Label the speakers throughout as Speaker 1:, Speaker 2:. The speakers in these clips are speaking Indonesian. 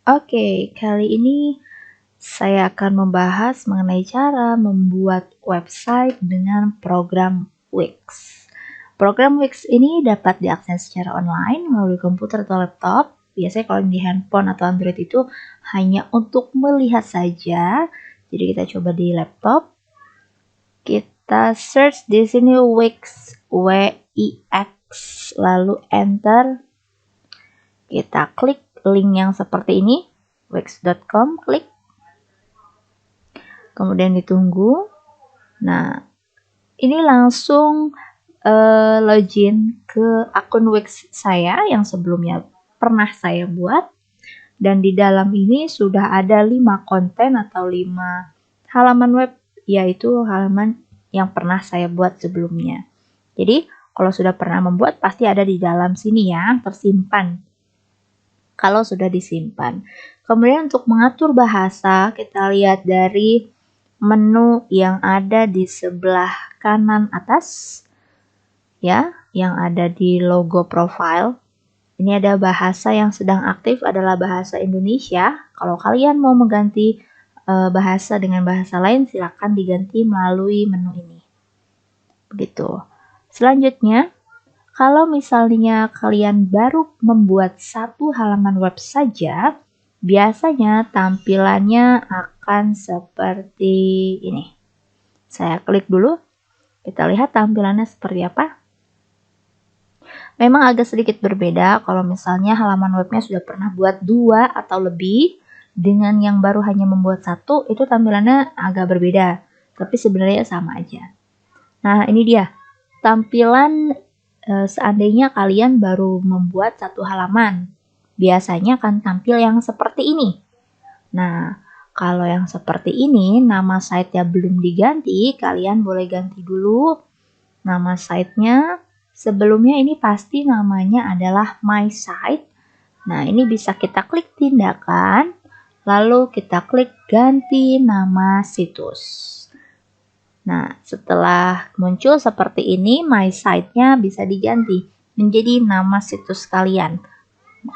Speaker 1: Oke, kali ini saya akan membahas mengenai cara membuat website dengan program Wix. Program Wix ini dapat diakses secara online melalui komputer atau laptop. Biasanya kalau di handphone atau Android itu hanya untuk melihat saja. Jadi kita coba di laptop. Kita search di sini Wix, W-I-X, lalu enter. Kita klik link yang seperti ini, wix.com, klik. Kemudian ditunggu. Nah, ini langsung login ke akun Wix saya yang sebelumnya pernah saya buat. Dan di dalam ini sudah ada 5 konten atau 5 halaman web, yaitu halaman yang pernah saya buat sebelumnya. Jadi, kalau sudah pernah membuat pasti ada di dalam sini ya, tersimpan. Kalau sudah disimpan. Kemudian untuk mengatur bahasa, kita lihat dari menu yang ada di sebelah kanan atas, ya, yang ada di logo profile. Ini ada bahasa yang sedang aktif adalah bahasa Indonesia. Kalau kalian mau mengganti bahasa dengan bahasa lain, silakan diganti melalui menu ini. Begitu. Selanjutnya, kalau misalnya kalian baru membuat satu halaman web saja, biasanya tampilannya akan seperti ini. Saya klik dulu, kita lihat tampilannya seperti apa. Memang agak sedikit berbeda kalau misalnya halaman webnya sudah pernah buat 2 atau lebih, dengan yang baru hanya membuat 1, itu tampilannya agak berbeda. Tapi sebenarnya sama aja. Nah, ini dia. Tampilan seandainya kalian baru membuat satu halaman, biasanya akan tampil yang seperti ini. Nah, kalau yang seperti ini, nama site-nya belum diganti, kalian boleh ganti dulu nama site-nya. Sebelumnya ini pasti namanya adalah My Site. Nah, ini bisa kita klik tindakan, lalu kita klik ganti nama situs. Nah, setelah muncul seperti ini, My Site-nya bisa diganti menjadi nama situs kalian.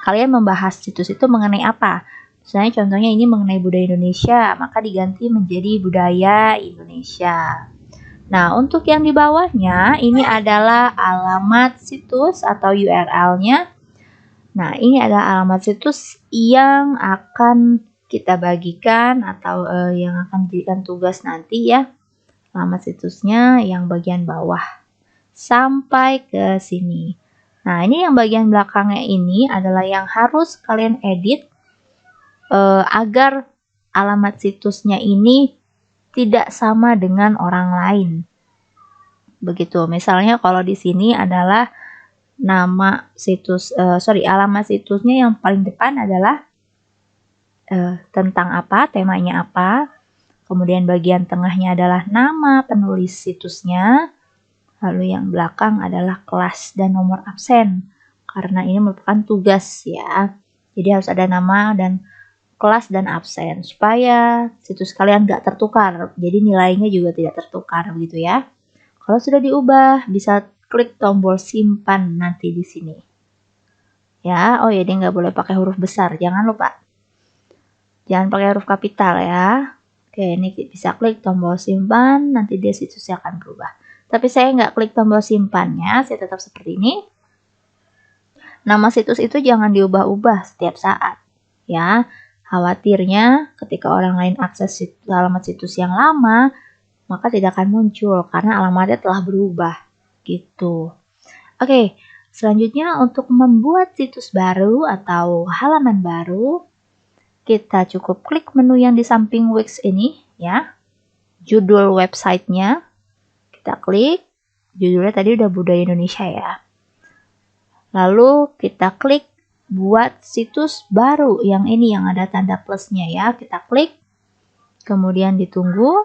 Speaker 1: Kalian membahas situs itu mengenai apa? Misalnya contohnya ini mengenai budaya Indonesia, maka diganti menjadi budaya Indonesia. Nah, untuk yang di bawahnya, ini adalah alamat situs atau URL-nya. Nah, ini adalah alamat situs yang akan kita bagikan atau yang akan dijadikan tugas nanti ya. Alamat situsnya yang bagian bawah sampai ke sini. Nah, ini yang bagian belakangnya ini adalah yang harus kalian edit agar alamat situsnya ini tidak sama dengan orang lain. Begitu. Misalnya kalau di sini adalah nama situs, alamat situsnya yang paling depan adalah tentang apa, temanya apa. Kemudian bagian tengahnya adalah nama penulis situsnya. Lalu yang belakang adalah kelas dan nomor absen. Karena ini merupakan tugas ya. Jadi harus ada nama dan kelas dan absen. Supaya situs kalian nggak tertukar. Jadi nilainya juga tidak tertukar begitu ya. Kalau sudah diubah, bisa klik tombol simpan nanti di sini. Ya, oh ya, dia nggak boleh pakai huruf besar. Jangan lupa. Jangan pakai huruf kapital ya. Oke, ini bisa klik tombol simpan, nanti dia situsnya akan berubah. Tapi saya nggak klik tombol simpannya, saya tetap seperti ini. Nama situs itu jangan diubah-ubah setiap saat. Ya, khawatirnya ketika orang lain akses alamat situs yang lama, maka tidak akan muncul karena alamatnya telah berubah. Gitu. Oke, selanjutnya untuk membuat situs baru atau halaman baru, kita cukup klik menu yang di samping Wix ini ya. Judul websitenya kita klik. Judulnya tadi udah budaya Indonesia ya. Lalu kita klik buat situs baru yang ini yang ada tanda plusnya ya. Kita klik. Kemudian ditunggu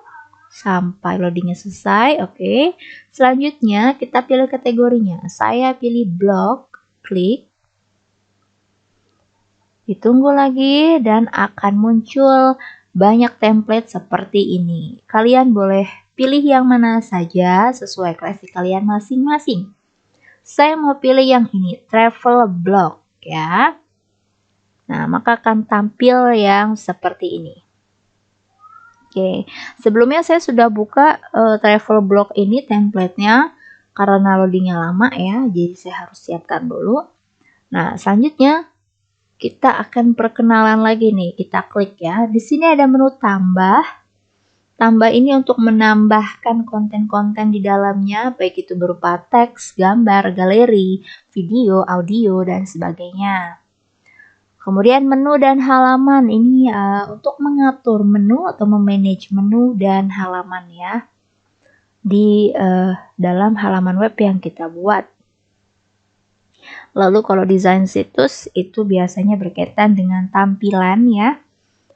Speaker 1: sampai loadingnya selesai. Oke. Selanjutnya kita pilih kategorinya. Saya pilih blog. Klik. Ditunggu lagi dan akan muncul banyak template seperti ini. Kalian boleh pilih yang mana saja sesuai kreasi kalian masing-masing. Saya mau pilih yang ini, travel blog ya. Nah, maka akan tampil yang seperti ini. Oke, sebelumnya saya sudah buka travel blog ini template-nya karena loadingnya lama ya, jadi saya harus siapkan dulu. Nah, selanjutnya kita akan perkenalan lagi nih. Kita klik ya. Di sini ada menu tambah. Tambah ini untuk menambahkan konten-konten di dalamnya, baik itu berupa teks, gambar, galeri, video, audio, dan sebagainya. Kemudian menu dan halaman ini untuk mengatur menu atau memanage menu dan halaman ya di dalam halaman web yang kita buat. Lalu kalau desain situs itu biasanya berkaitan dengan tampilan ya,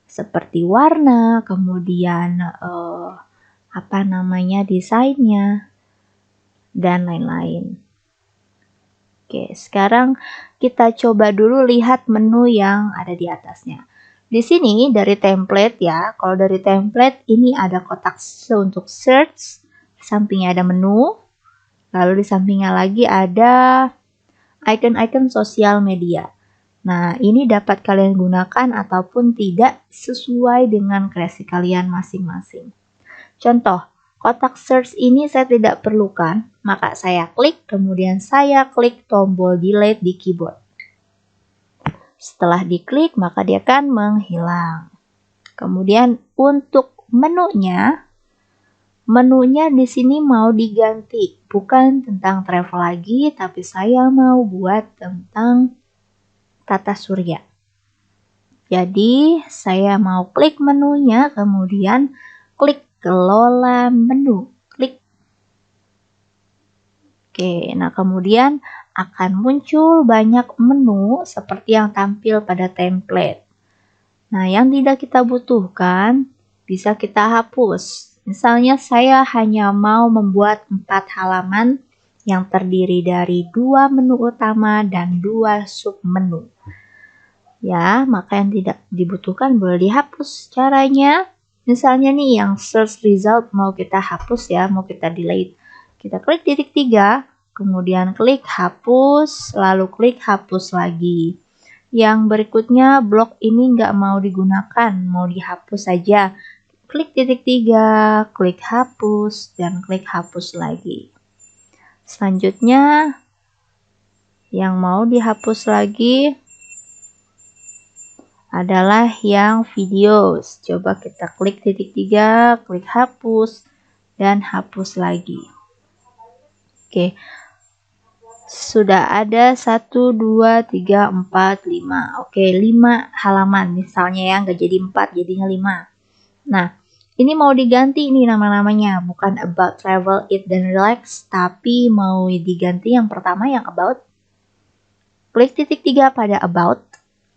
Speaker 1: seperti warna, kemudian desainnya, dan lain-lain. Oke, sekarang kita coba dulu lihat menu yang ada di atasnya. Di sini dari template ya, kalau dari template ini ada kotak untuk search, sampingnya ada menu, lalu di sampingnya lagi ada icon-icon sosial media. Nah, ini dapat kalian gunakan ataupun tidak sesuai dengan kreasi kalian masing-masing. Contoh, kotak search ini saya tidak perlukan, maka saya klik, kemudian saya klik tombol delete di keyboard. Setelah diklik, maka dia akan menghilang. Kemudian untuk menunya di sini mau diganti, bukan tentang travel lagi, tapi saya mau buat tentang tata surya. Jadi, saya mau klik menunya, kemudian klik kelola menu. Klik. Oke, nah kemudian akan muncul banyak menu seperti yang tampil pada template. Nah, yang tidak kita butuhkan bisa kita hapus. Misalnya saya hanya mau membuat 4 halaman yang terdiri dari 2 menu utama dan 2 submenu. Ya, maka yang tidak dibutuhkan boleh dihapus. Caranya, misalnya nih yang search result mau kita hapus ya, mau kita delete. Kita klik titik 3, kemudian klik hapus, lalu klik hapus lagi. Yang berikutnya blok ini nggak mau digunakan, mau dihapus saja. Klik titik 3, klik hapus, dan klik hapus lagi. Selanjutnya, yang mau dihapus lagi adalah yang videos. Coba kita klik titik 3, klik hapus, dan hapus lagi. Oke, sudah ada 1, 2, 3, 4, 5. Oke, 5 halaman misalnya ya, nggak jadi 4, jadinya 5. Nah, ini mau diganti nih nama-namanya, bukan about, travel, eat, dan relax, tapi mau diganti yang pertama yang about. Klik titik 3 pada about,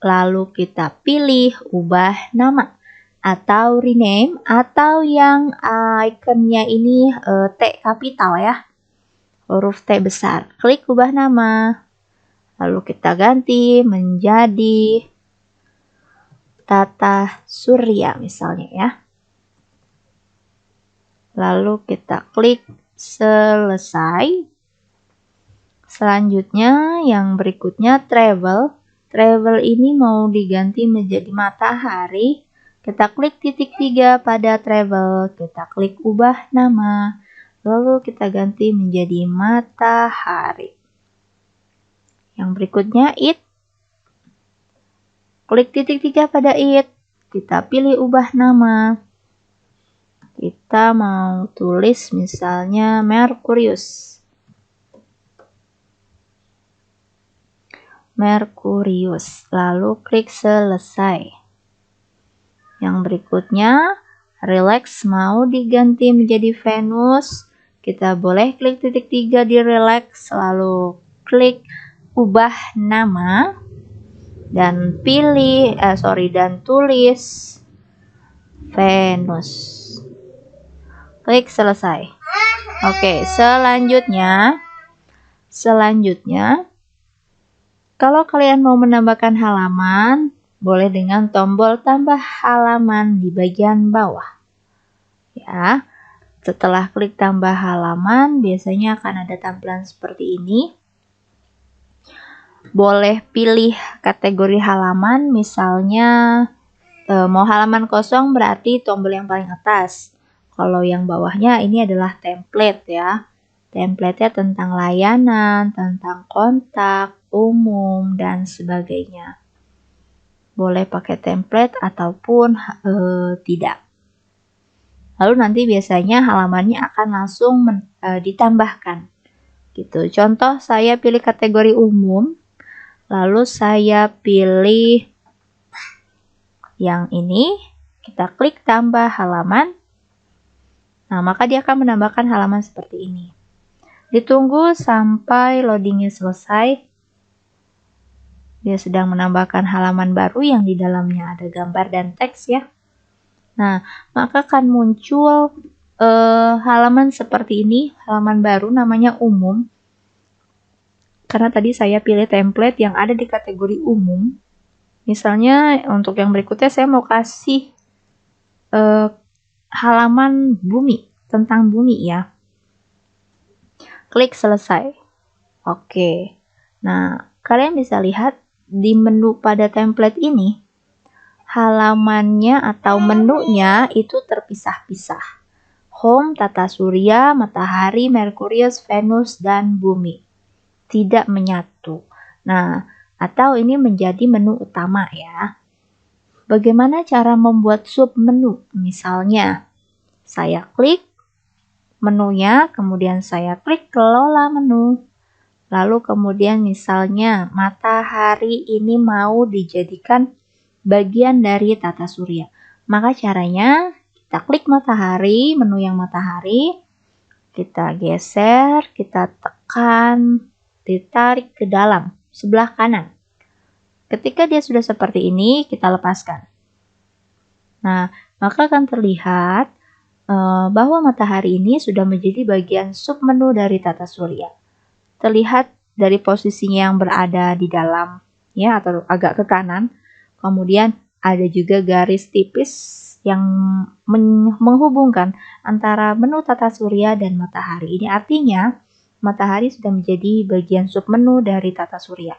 Speaker 1: lalu kita pilih ubah nama atau rename, atau yang ikonnya ini T kapital ya, huruf T besar. Klik ubah nama, lalu kita ganti menjadi Tata Surya misalnya ya. Lalu kita klik selesai. Selanjutnya yang berikutnya travel. Travel ini mau diganti menjadi matahari. Kita klik titik 3 pada travel. Kita klik ubah nama. Lalu kita ganti menjadi matahari. Yang berikutnya it. Klik titik 3 pada it. Kita pilih ubah nama. Kita mau tulis misalnya Merkurius. Lalu klik selesai. Yang berikutnya relax mau diganti menjadi Venus. Kita boleh klik titik 3 di relax, lalu klik ubah nama dan dan tulis Venus. Klik selesai. Oke, selanjutnya kalau kalian mau menambahkan halaman, boleh dengan tombol tambah halaman di bagian bawah. Ya, setelah klik tambah halaman, biasanya akan ada tampilan seperti ini. Boleh pilih kategori halaman, misalnya mau halaman kosong berarti tombol yang paling atas. Kalau yang bawahnya ini adalah template ya. Template-nya tentang layanan, tentang kontak, umum, dan sebagainya. Boleh pakai template ataupun tidak. Lalu nanti biasanya halamannya akan langsung ditambahkan. Gitu. Contoh saya pilih kategori umum, lalu saya pilih yang ini, kita klik tambah halaman. Nah, maka dia akan menambahkan halaman seperti ini. Ditunggu sampai loadingnya selesai. Dia sedang menambahkan halaman baru yang di dalamnya ada gambar dan teks ya. Nah, maka akan muncul halaman seperti ini, halaman baru namanya umum. Karena tadi saya pilih template yang ada di kategori umum. Misalnya untuk yang berikutnya saya mau kasih halaman bumi, tentang bumi ya. Klik selesai. Oke. Nah, kalian bisa lihat di menu pada template ini, halamannya atau menunya itu terpisah-pisah. Home, tata surya, matahari, Merkurius, Venus, dan bumi. Tidak menyatu. Nah, atau ini menjadi menu utama ya. Bagaimana cara membuat sub menu? Misalnya, saya klik menunya, kemudian saya klik kelola menu. Lalu kemudian misalnya matahari ini mau dijadikan bagian dari tata surya. Maka caranya kita klik matahari, menu yang matahari, kita geser, kita tekan, ditarik ke dalam sebelah kanan. Ketika dia sudah seperti ini, kita lepaskan. Nah, maka akan terlihat bahwa matahari ini sudah menjadi bagian submenu dari tata surya. Terlihat dari posisinya yang berada di dalam ya, atau agak ke kanan. Kemudian ada juga garis tipis yang menghubungkan antara menu tata surya dan matahari. Ini artinya matahari sudah menjadi bagian submenu dari tata surya.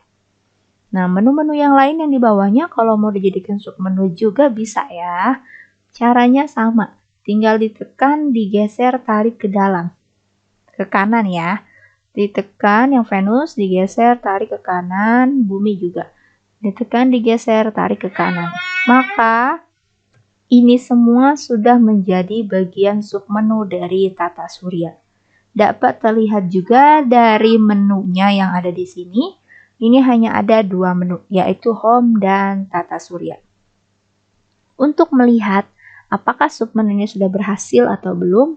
Speaker 1: Nah, menu-menu yang lain yang di bawahnya kalau mau dijadikan submenu juga bisa ya. Caranya sama, tinggal ditekan, digeser, tarik ke dalam. Ke kanan ya. Ditekan yang Venus, digeser, tarik ke kanan, bumi juga. Ditekan, digeser, tarik ke kanan. Maka ini semua sudah menjadi bagian submenu dari tata surya. Dapat terlihat juga dari menunya yang ada di sini. Ini hanya ada 2 menu, yaitu home dan tata surya. Untuk melihat apakah submenunya sudah berhasil atau belum,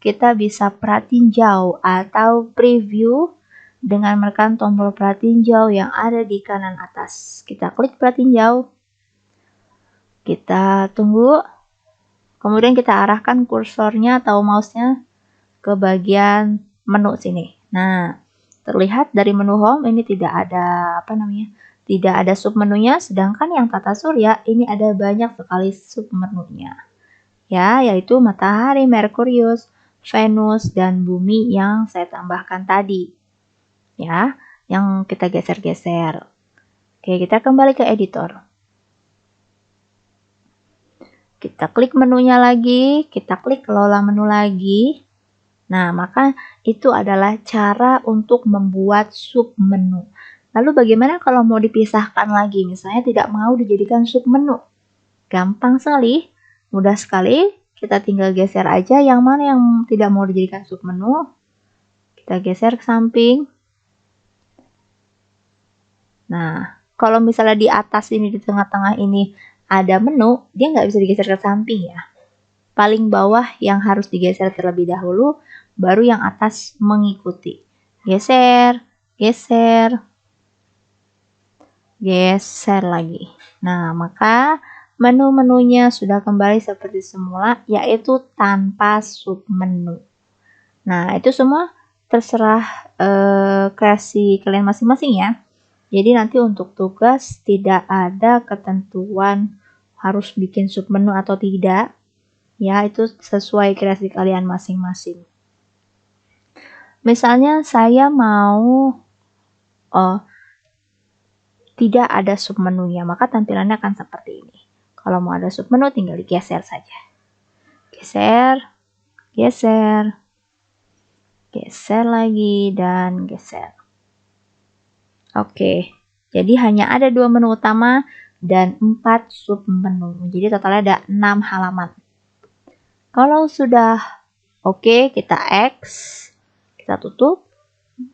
Speaker 1: kita bisa pratinjau atau preview dengan menekan tombol pratinjau yang ada di kanan atas. Kita klik pratinjau, kita tunggu, kemudian kita arahkan kursornya atau mouse-nya ke bagian menu sini. Nah, terlihat dari menu home ini tidak ada tidak ada submenunya, sedangkan yang tata surya ini ada banyak sekali submenunya. Ya, yaitu matahari, Merkurius, Venus, dan bumi yang saya tambahkan tadi. Ya, yang kita geser-geser. Oke, kita kembali ke editor. Kita klik menunya lagi, kita klik kelola menu lagi. Nah, maka itu adalah cara untuk membuat submenu. Lalu bagaimana kalau mau dipisahkan lagi? Misalnya tidak mau dijadikan submenu. Gampang sekali, mudah sekali. Kita tinggal geser aja yang mana yang tidak mau dijadikan submenu. Kita geser ke samping. Nah, kalau misalnya di atas ini, di tengah-tengah ini ada menu, dia nggak bisa digeser ke samping ya. Paling bawah yang harus digeser terlebih dahulu, baru yang atas mengikuti. Geser, geser, geser lagi. Nah, maka menu-menunya sudah kembali seperti semula, yaitu tanpa submenu. Nah, itu semua terserah kreasi kalian masing-masing ya. Jadi nanti untuk tugas tidak ada ketentuan harus bikin submenu atau tidak. Ya, itu sesuai kreasi kalian masing-masing. Misalnya saya mau tidak ada submenunya, maka tampilannya akan seperti ini. Kalau mau ada submenu tinggal digeser saja. Geser, geser, geser lagi, dan geser. Oke, jadi hanya ada 2 menu utama dan 4 submenu. Jadi totalnya ada 6 halaman. Kalau sudah oke, kita X, kita tutup.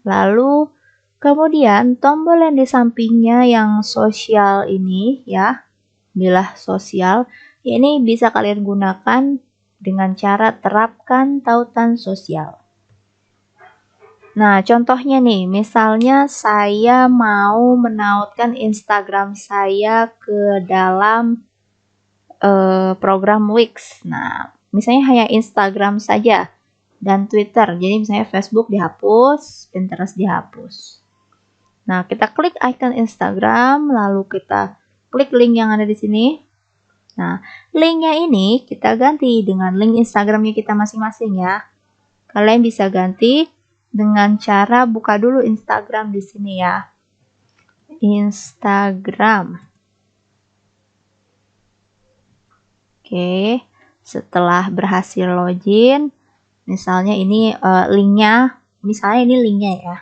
Speaker 1: Lalu kemudian tombol yang di sampingnya yang sosial ini ya, inilah sosial. Ini bisa kalian gunakan dengan cara terapkan tautan sosial. Nah, contohnya nih, misalnya saya mau menautkan Instagram saya ke dalam program Wix. Nah, misalnya hanya Instagram saja dan Twitter. Jadi misalnya Facebook dihapus, Pinterest dihapus. Nah, kita klik icon Instagram, lalu kita klik link yang ada di sini. Nah, linknya ini kita ganti dengan link Instagramnya kita masing-masing ya. Kalian bisa ganti dengan cara buka dulu Instagram di sini ya. Instagram. Oke, setelah berhasil login, misalnya ini linknya, misalnya ini linknya ya.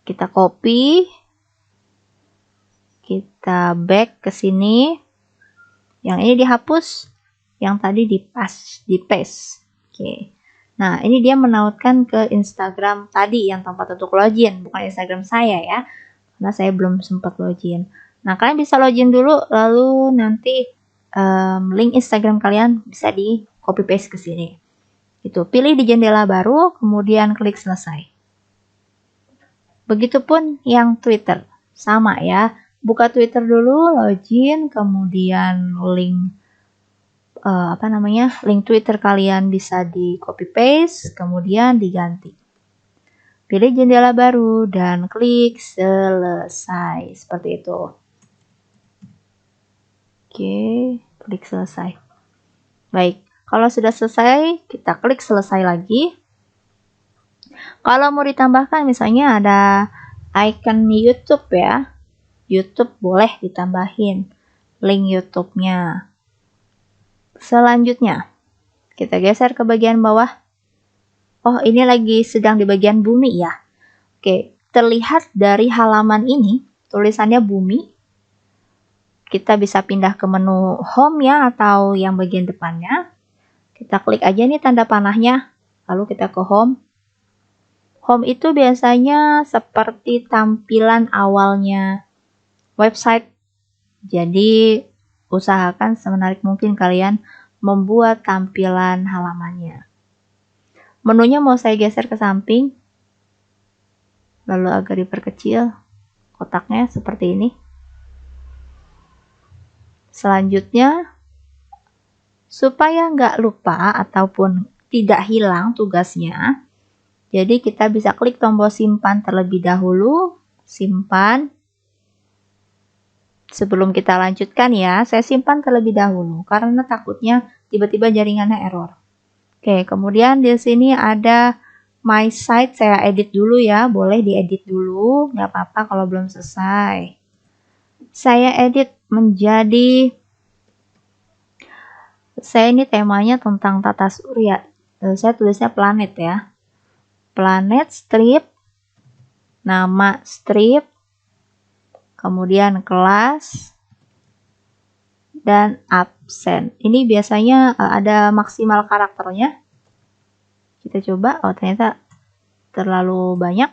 Speaker 1: Kita copy, kita back ke sini. Yang ini dihapus, yang tadi di paste. Oke. Nah, ini dia menautkan ke Instagram tadi yang tempat untuk login, bukan Instagram saya ya. Karena saya belum sempat login. Nah, kalian bisa login dulu, lalu nanti link Instagram kalian bisa di copy paste ke sini. Itu, pilih di jendela baru, kemudian klik selesai. Begitupun yang Twitter, sama ya. Buka Twitter dulu, login, kemudian link link Twitter kalian bisa di copy paste, kemudian diganti. Pilih jendela baru dan klik selesai, seperti itu. Oke, klik selesai. Baik, kalau sudah selesai, kita klik selesai lagi. Kalau mau ditambahkan misalnya ada icon YouTube ya, YouTube boleh ditambahin link YouTube-nya. Selanjutnya, kita geser ke bagian bawah. Oh, ini lagi sedang di bagian bumi ya. Oke, terlihat dari halaman ini, tulisannya bumi. Kita bisa pindah ke menu home ya, atau yang bagian depannya. Kita klik aja nih tanda panahnya, lalu kita ke home. Home itu biasanya seperti tampilan awalnya website. Jadi, usahakan semenarik mungkin kalian membuat tampilan halamannya. Menunya mau saya geser ke samping, lalu agak diperkecil kotaknya seperti ini. Selanjutnya, supaya nggak lupa ataupun tidak hilang tugasnya, jadi kita bisa klik tombol simpan terlebih dahulu, simpan. Sebelum kita lanjutkan ya, saya simpan terlebih dahulu karena takutnya tiba-tiba jaringannya error. Oke, kemudian di sini ada my site, saya edit dulu ya, boleh diedit dulu, nggak apa-apa kalau belum selesai. Saya edit menjadi, saya ini temanya tentang tata surya, saya tulisnya planet ya. Planet strip, nama strip, kemudian kelas, dan absen. Ini biasanya ada maksimal karakternya. Kita coba, oh ternyata terlalu banyak.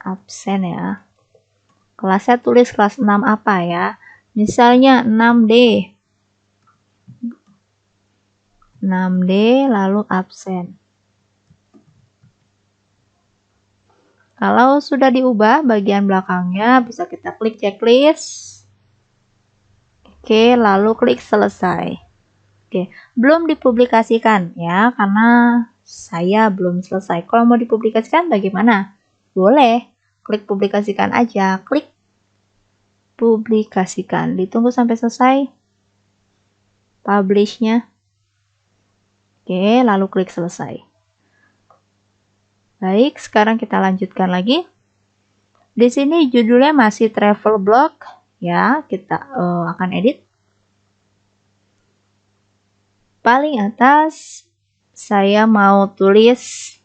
Speaker 1: Absen ya. Kelasnya tulis kelas 6 apa ya. Misalnya 6D. 6D lalu absen. Kalau sudah diubah bagian belakangnya bisa kita klik checklist. Oke, lalu klik selesai. Oke, belum dipublikasikan ya karena saya belum selesai. Kalau mau dipublikasikan bagaimana? Boleh, klik publikasikan aja. Klik publikasikan. Ditunggu sampai selesai. Publish-nya. Oke, lalu klik selesai. Baik, sekarang kita lanjutkan lagi. Di sini judulnya masih travel blog ya, kita akan edit. Paling atas saya mau tulis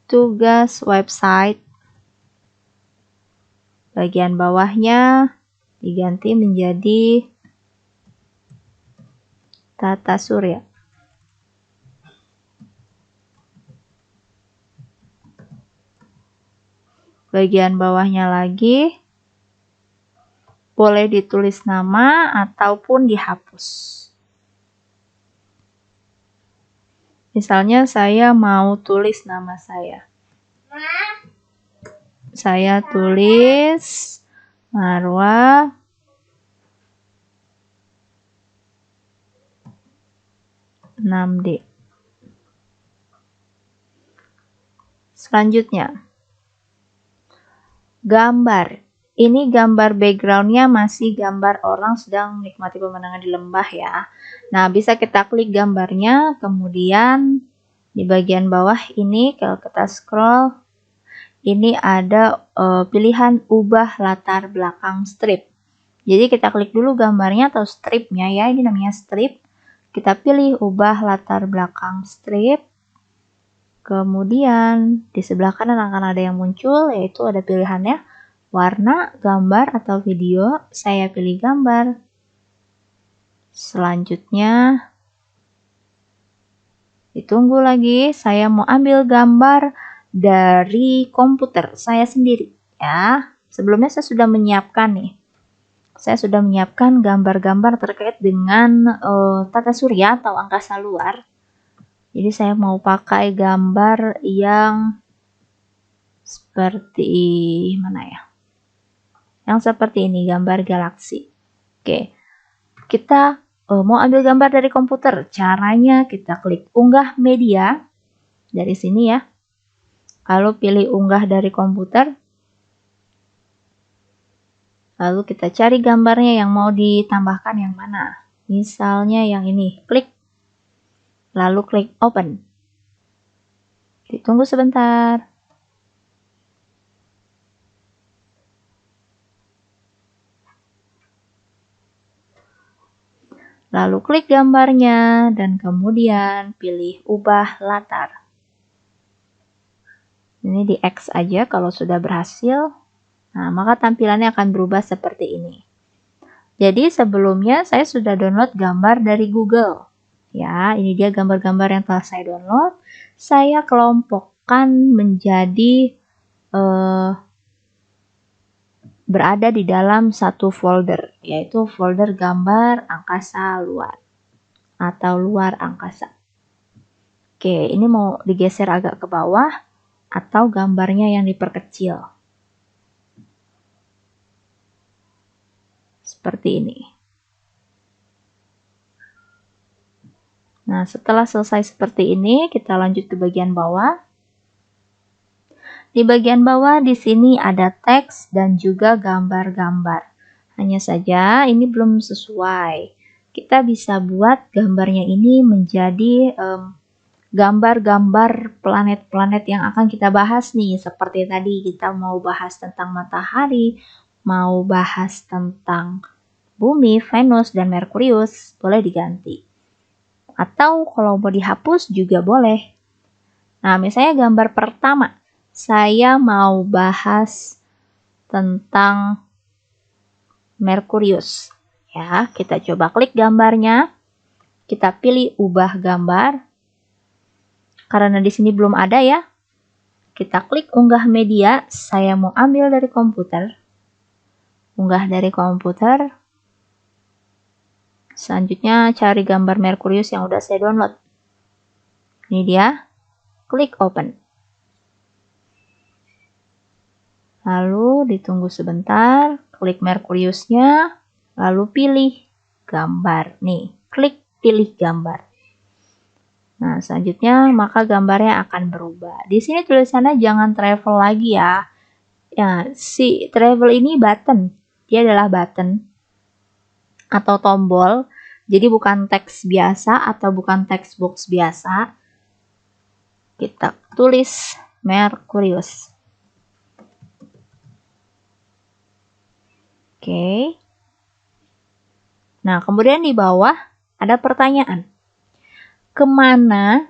Speaker 1: tugas website. Bagian bawahnya diganti menjadi Tata Surya. Bagian bawahnya lagi boleh ditulis nama ataupun dihapus. Misalnya saya mau tulis nama saya. Saya tulis Marwa Namdi. Selanjutnya, gambar. Ini gambar backgroundnya masih gambar orang sedang menikmati pemandangan di lembah ya. Nah, bisa kita klik gambarnya, kemudian di bagian bawah ini kalau kita scroll, ini ada pilihan ubah latar belakang strip. Jadi kita klik dulu gambarnya atau stripnya ya, ini namanya strip. Kita pilih ubah latar belakang strip. Kemudian di sebelah kanan akan ada yang muncul, yaitu ada pilihannya warna, gambar, atau video. Saya pilih gambar. Selanjutnya ditunggu lagi, saya mau ambil gambar dari komputer saya sendiri ya. Sebelumnya saya sudah menyiapkan nih. Saya sudah menyiapkan gambar-gambar terkait dengan tata surya atau angkasa luar. Jadi saya mau pakai gambar yang seperti mana ya? Yang seperti ini, gambar galaksi. Oke, kita mau ambil gambar dari komputer. Caranya kita klik unggah media dari sini ya. Lalu pilih unggah dari komputer. Lalu kita cari gambarnya yang mau ditambahkan yang mana. Misalnya yang ini, klik. Lalu klik open. Ditunggu sebentar. Lalu klik gambarnya dan kemudian pilih ubah latar. Ini di X aja kalau sudah berhasil. Nah, maka tampilannya akan berubah seperti ini. Jadi sebelumnya saya sudah download gambar dari Google. Ya, ini dia gambar-gambar yang telah saya download. Saya kelompokkan menjadi berada di dalam satu folder, yaitu folder gambar angkasa luar atau luar angkasa. Oke, ini mau digeser agak ke bawah atau gambarnya yang diperkecil. Seperti ini. Nah, setelah selesai seperti ini, kita lanjut ke bagian bawah. Di bagian bawah di sini ada teks dan juga gambar-gambar. Hanya saja ini belum sesuai. Kita bisa buat gambarnya ini menjadi gambar-gambar planet-planet yang akan kita bahas nih. Seperti tadi kita mau bahas tentang matahari, mau bahas tentang bumi, Venus, dan Merkurius, boleh diganti. Atau kalau mau dihapus juga boleh. Nah, misalnya gambar pertama, saya mau bahas tentang Merkurius. Ya, kita coba klik gambarnya. Kita pilih ubah gambar. Karena di sini belum ada ya. Kita klik unggah media. Saya mau ambil dari komputer. Unggah dari komputer. Selanjutnya cari gambar Merkurius yang udah saya download. Ini dia. Klik open. Lalu ditunggu sebentar, klik Merkuriusnya, lalu pilih gambar. Nih, klik pilih gambar. Nah, selanjutnya maka gambarnya akan berubah. Di sini tulisannya jangan travel lagi ya. Ya, si travel ini button. Dia adalah button atau tombol. Jadi bukan teks biasa atau bukan text box biasa. Kita tulis Merkurius. Oke. Nah, kemudian di bawah ada pertanyaan. Kemana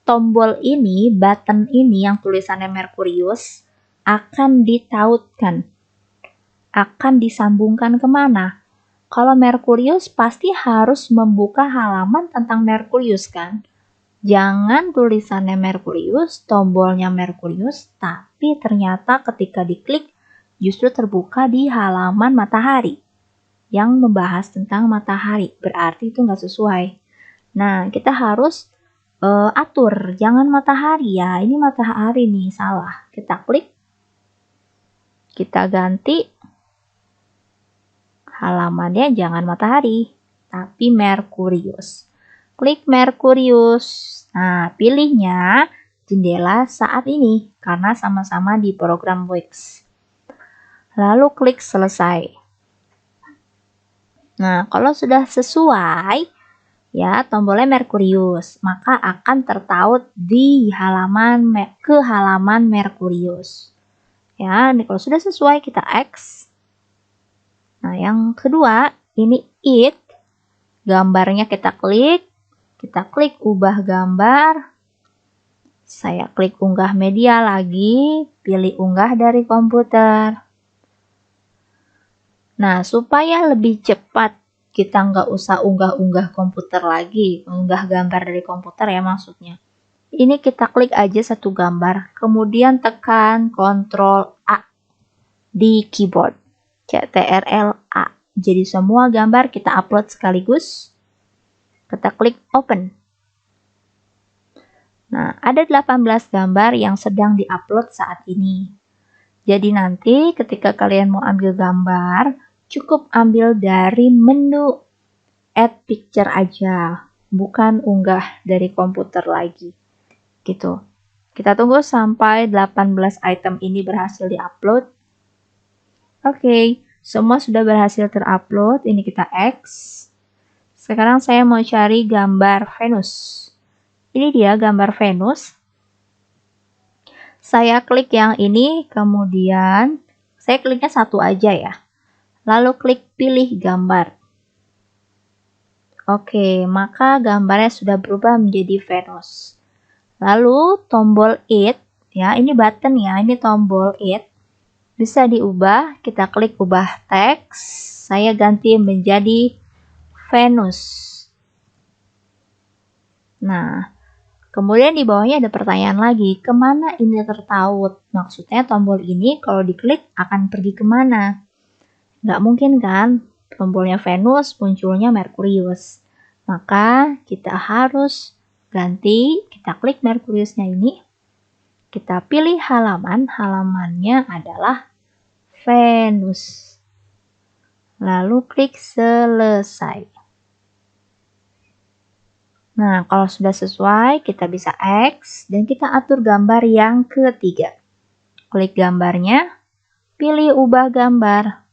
Speaker 1: tombol ini, button ini yang tulisannya Merkurius akan ditautkan? Akan disambungkan kemana? Kalau Merkurius pasti harus membuka halaman tentang Merkurius kan? Jangan tulisannya Merkurius, tombolnya Merkurius, tapi ternyata ketika diklik justru terbuka di halaman matahari yang membahas tentang matahari. Berarti itu nggak sesuai. Nah, kita harus atur, jangan matahari ya. Ini matahari nih, salah. Kita klik, kita ganti halamannya jangan matahari, tapi Merkurius. Klik Merkurius. Nah, pilihnya jendela saat ini karena sama-sama di program Wix. Lalu klik selesai. Nah, kalau sudah sesuai, ya tombolnya Merkurius, maka akan tertaut di halaman ke halaman Merkurius. Ya, ini kalau sudah sesuai kita X. Nah, yang kedua, ini it. Gambarnya kita klik ubah gambar. Saya klik unggah media lagi, pilih unggah dari komputer. Nah, supaya lebih cepat, kita nggak usah unggah-unggah komputer lagi, unggah gambar dari komputer ya maksudnya. Ini kita klik aja satu gambar, kemudian tekan Ctrl A di keyboard, Ctrl A. Jadi semua gambar kita upload sekaligus. Kita klik open. Nah, ada 18 gambar yang sedang diupload saat ini. Jadi nanti ketika kalian mau ambil gambar, cukup ambil dari menu add picture aja, bukan unggah dari komputer lagi. Gitu. Kita tunggu sampai 18 item ini berhasil diupload. Oke, semua sudah berhasil terupload. Ini kita X. Sekarang saya mau cari gambar Venus. Ini dia gambar Venus. Saya klik yang ini, kemudian saya kliknya satu aja ya. Lalu klik pilih gambar. Oke, maka gambarnya sudah berubah menjadi Venus. Lalu tombol it, ya ini button ya, ini tombol it. Bisa diubah, kita klik ubah teks. Saya ganti menjadi Venus. Nah, kemudian di bawahnya ada pertanyaan lagi, kemana ini tertaut? Maksudnya tombol ini kalau diklik akan pergi kemana? Nggak mungkin kan, tombolnya Venus munculnya Merkurius. Maka kita harus ganti, kita klik Merkuriusnya ini, kita pilih halaman, halamannya adalah Venus. Lalu klik selesai. Nah, kalau sudah sesuai, kita bisa X dan kita atur gambar yang ketiga. Klik gambarnya, pilih ubah gambar.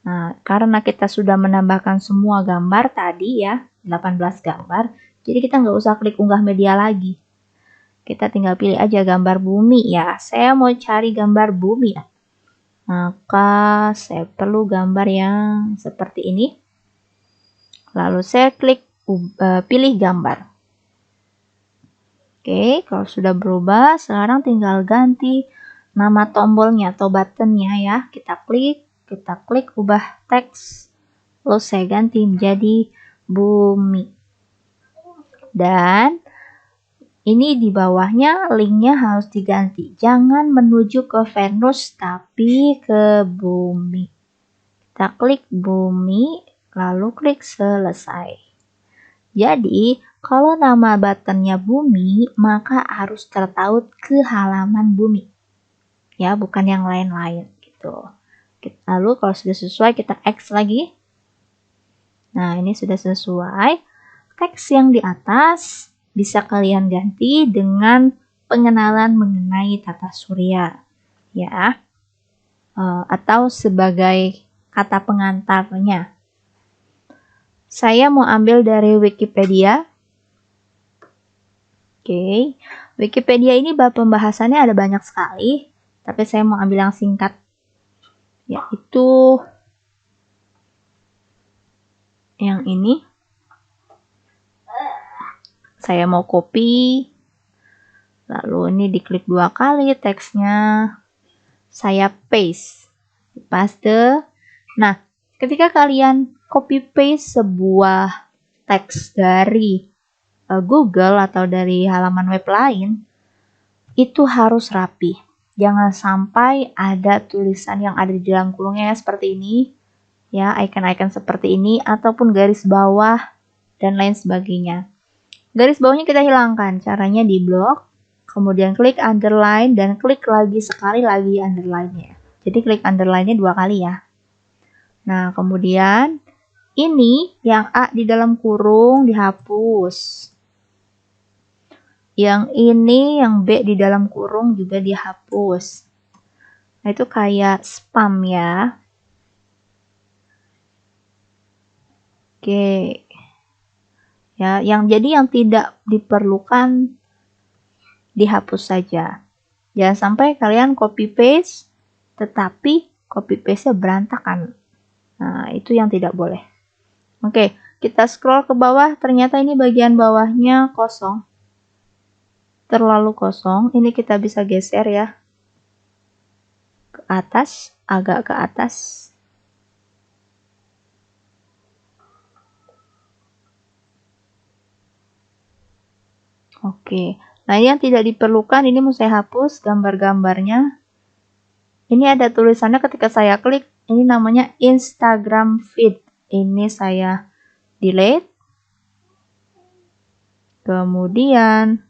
Speaker 1: Nah, karena kita sudah menambahkan semua gambar tadi ya, 18 gambar, jadi kita nggak usah klik unggah media lagi. Kita tinggal pilih aja gambar bumi ya. Saya mau cari gambar bumi ya. Maka saya perlu gambar yang seperti ini. Lalu saya klik pilih gambar. Oke, kalau sudah berubah, sekarang tinggal ganti nama tombolnya atau buttonnya ya. Kita klik ubah teks. Lalu saya ganti menjadi bumi. Dan ini di bawahnya linknya harus diganti. Jangan menuju ke Venus tapi ke bumi. Kita klik bumi, lalu klik selesai. Jadi, kalau nama buttonnya bumi, maka harus tertaut ke halaman bumi. Ya, bukan yang lain-lain gitu. Lalu kalau sudah sesuai, kita X lagi. Nah, ini sudah sesuai. Teks yang di atas bisa kalian ganti dengan pengenalan mengenai tata surya. Ya, atau sebagai kata pengantarnya. Saya mau ambil dari Wikipedia. Oke, Wikipedia ini bab pembahasannya ada banyak sekali, tapi saya mau ambil yang singkat, yaitu yang ini. Saya mau copy, lalu ini diklik 2 kali teksnya, saya paste. Nah, ketika kalian copy paste sebuah teks dari Google atau dari halaman web lain, itu harus rapi. Jangan sampai ada tulisan yang ada di dalam kurungnya seperti ini, ya, icon-icon seperti ini, ataupun garis bawah dan lain sebagainya. Garis bawahnya kita hilangkan, caranya di blok, kemudian klik underline dan klik lagi sekali lagi underline-nya. Jadi klik underline-nya 2 kali ya. Nah, kemudian ini yang A di dalam kurung dihapus. Yang ini yang B di dalam kurung juga dihapus. Nah, itu kayak spam ya. Oke. Ya, yang tidak diperlukan dihapus saja. Jangan sampai kalian copy paste tetapi copy paste-nya berantakan. Nah, itu yang tidak boleh. Oke, kita scroll ke bawah, ternyata ini bagian bawahnya kosong. Terlalu kosong, ini kita bisa geser ya. Ke atas, agak ke atas. Oke, nah ini yang tidak diperlukan, ini mau saya hapus gambar-gambarnya. Ini ada tulisannya ketika saya klik, ini namanya Instagram feed. Ini saya delete. Kemudian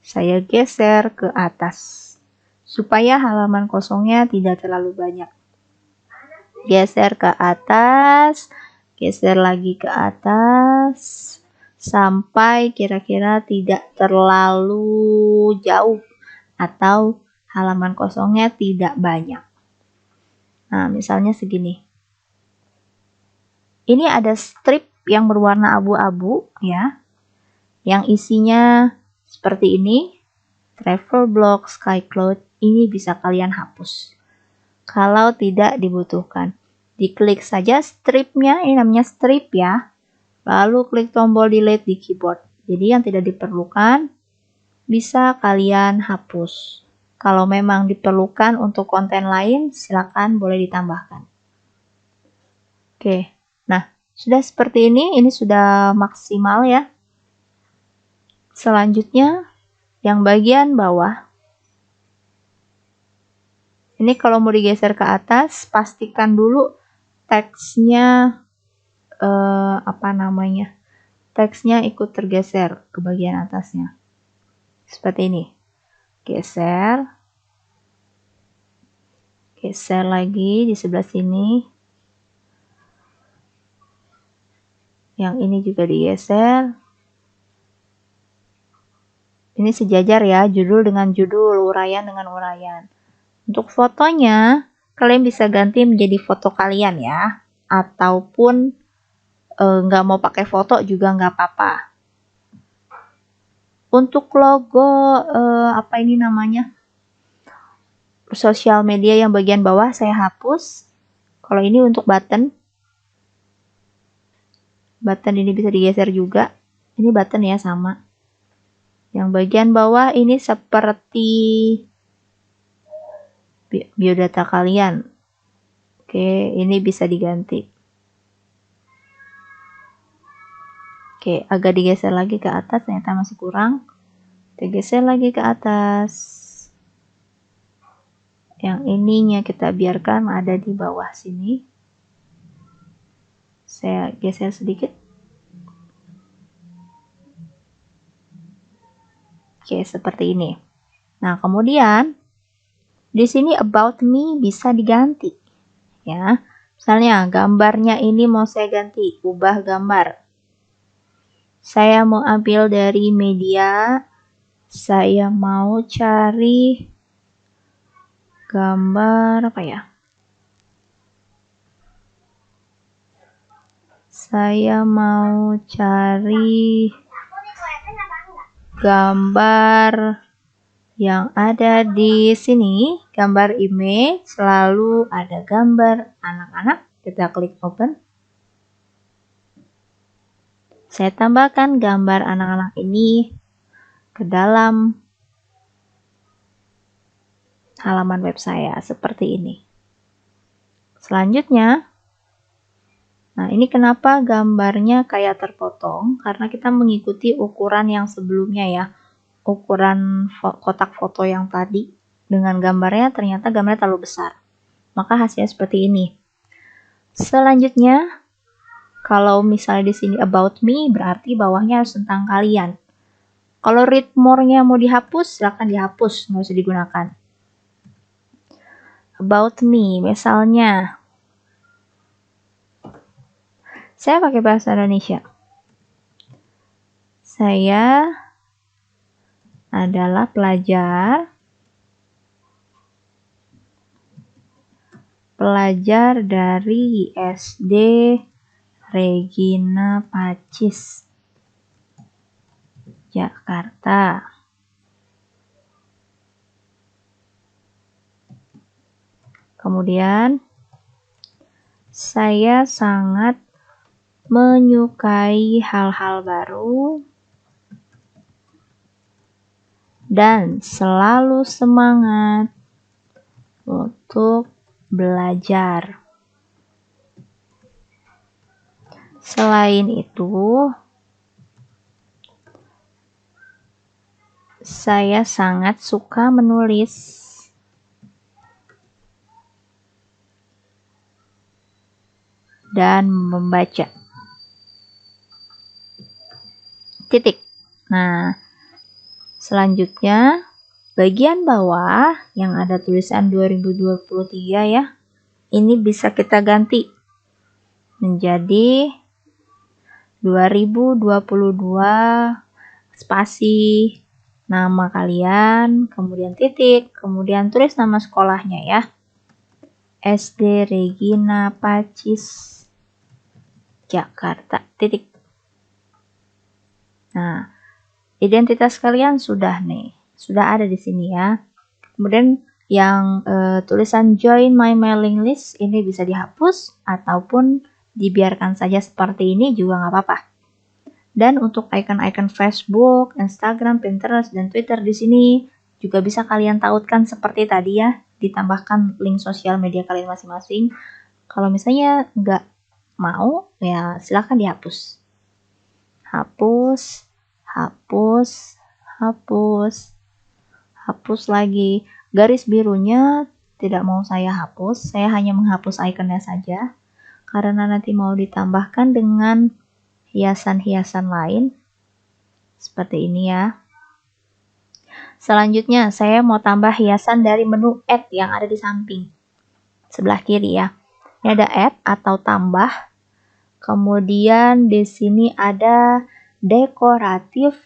Speaker 1: saya geser ke atas supaya halaman kosongnya tidak terlalu banyak. Geser ke atas, geser lagi ke atas sampai kira-kira tidak terlalu jauh atau halaman kosongnya tidak banyak. Nah, misalnya segini. Ini ada strip yang berwarna abu-abu ya, yang isinya seperti ini, travel blog, sky cloud, ini bisa kalian hapus. Kalau tidak dibutuhkan, diklik saja stripnya, ini namanya strip ya, lalu klik tombol delete di keyboard. Jadi yang tidak diperlukan bisa kalian hapus. Kalau memang diperlukan untuk konten lain, silakan boleh ditambahkan. Oke, nah sudah seperti ini sudah maksimal ya. Selanjutnya, yang bagian bawah. Ini kalau mau digeser ke atas, pastikan dulu teksnya teksnya ikut tergeser ke bagian atasnya. Seperti ini. Geser. Geser lagi di sebelah sini. Yang ini juga digeser. Ini sejajar ya, judul dengan judul, uraian dengan uraian. Untuk fotonya, kalian bisa ganti menjadi foto kalian ya. Ataupun nggak mau pakai foto juga nggak apa-apa. Untuk logo, sosial media yang bagian bawah saya hapus. Kalau ini untuk button. Button ini bisa digeser juga. Ini button ya, sama. Yang bagian bawah ini seperti biodata kalian. Oke, ini bisa diganti. Oke, agak digeser lagi ke atas, ternyata masih kurang. Kita geser lagi ke atas. Yang ininya kita biarkan ada di bawah sini. Saya geser sedikit. Oke, seperti ini. Nah, kemudian di sini about me bisa diganti. Ya. Misalnya gambarnya ini mau saya ganti, ubah gambar. Saya mau ambil dari media, saya mau cari gambar apa ya? Saya mau cari gambar yang ada di sini, gambar image, selalu ada gambar anak-anak. Kita klik open. Saya tambahkan gambar anak-anak ini ke dalam halaman web saya seperti ini. Selanjutnya, nah ini kenapa gambarnya kayak terpotong? Karena kita mengikuti ukuran yang sebelumnya ya. Ukuran kotak foto yang tadi dengan gambarnya ternyata gambarnya terlalu besar. Maka hasilnya seperti ini. Selanjutnya, kalau misalnya di sini about me, berarti bawahnya harus tentang kalian. Kalau read more-nya mau dihapus, silakan dihapus, nggak usah digunakan. About me, misalnya, saya pakai bahasa Indonesia. Saya adalah pelajar dari SD Regina Pacis, Jakarta. Kemudian, saya sangat menyukai hal-hal baru dan selalu semangat untuk belajar. Selain itu, saya sangat suka menulis dan membaca. Titik. Nah, selanjutnya bagian bawah yang ada tulisan 2023 ya. Ini bisa kita ganti menjadi 2022 spasi nama kalian, kemudian titik, kemudian tulis nama sekolahnya ya. SD Regina Pacis, Jakarta, titik. Nah, identitas kalian sudah ada di sini ya. Kemudian yang tulisan join my mailing list ini bisa dihapus ataupun dibiarkan saja seperti ini juga nggak apa-apa. Dan untuk icon-icon Facebook, Instagram, Pinterest, dan Twitter di sini juga bisa kalian tautkan seperti tadi ya, ditambahkan link sosial media kalian masing-masing. Kalau misalnya nggak mau, ya silahkan dihapus. Hapus lagi. Garis birunya tidak mau saya hapus, saya hanya menghapus ikonnya saja, karena nanti mau ditambahkan dengan hiasan-hiasan lain seperti ini ya. Selanjutnya saya mau tambah hiasan dari menu add yang ada di samping sebelah kiri ya. Ini ada add atau tambah. Kemudian di sini ada dekoratif.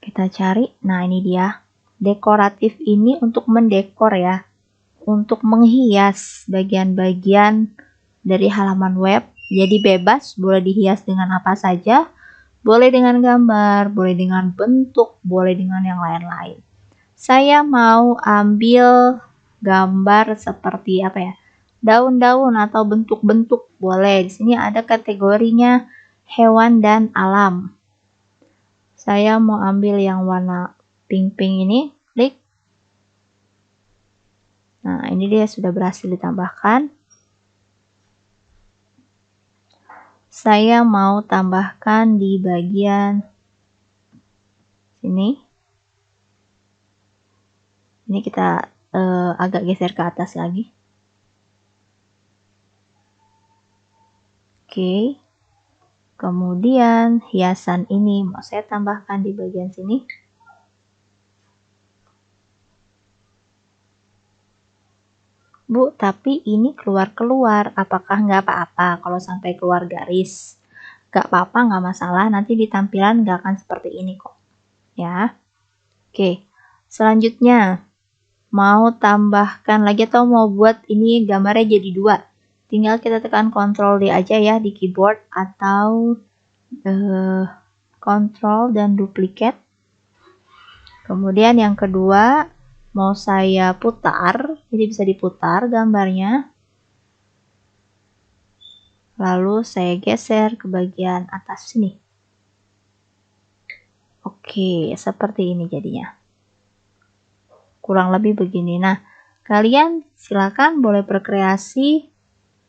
Speaker 1: Kita cari. Nah, ini dia. Dekoratif ini untuk mendekor ya. Untuk menghias bagian-bagian dari halaman web. Jadi bebas, boleh dihias dengan apa saja, boleh dengan gambar, boleh dengan bentuk, boleh dengan yang lain-lain. Saya mau ambil gambar seperti apa ya? Daun-daun atau bentuk-bentuk boleh. Di sini ada kategorinya hewan dan alam. Saya mau ambil yang warna pink-pink ini, klik. Nah, ini dia sudah berhasil ditambahkan. Saya mau tambahkan di bagian sini. Ini kita agak geser ke atas lagi. Oke. Kemudian hiasan ini mau saya tambahkan di bagian sini. Bu, tapi ini keluar-keluar. Apakah nggak apa-apa kalau sampai keluar garis? Nggak apa-apa, nggak masalah. Nanti di tampilan nggak akan seperti ini kok. Ya. Oke. Selanjutnya, mau tambahkan lagi atau mau buat ini gambarnya jadi 2. Tinggal kita tekan Ctrl D aja ya di keyboard atau Ctrl dan duplicate. Kemudian yang kedua, mau saya putar, jadi bisa diputar gambarnya. Lalu saya geser ke bagian atas sini. Oke, seperti ini jadinya. Kurang lebih begini. Nah, kalian silakan boleh berkreasi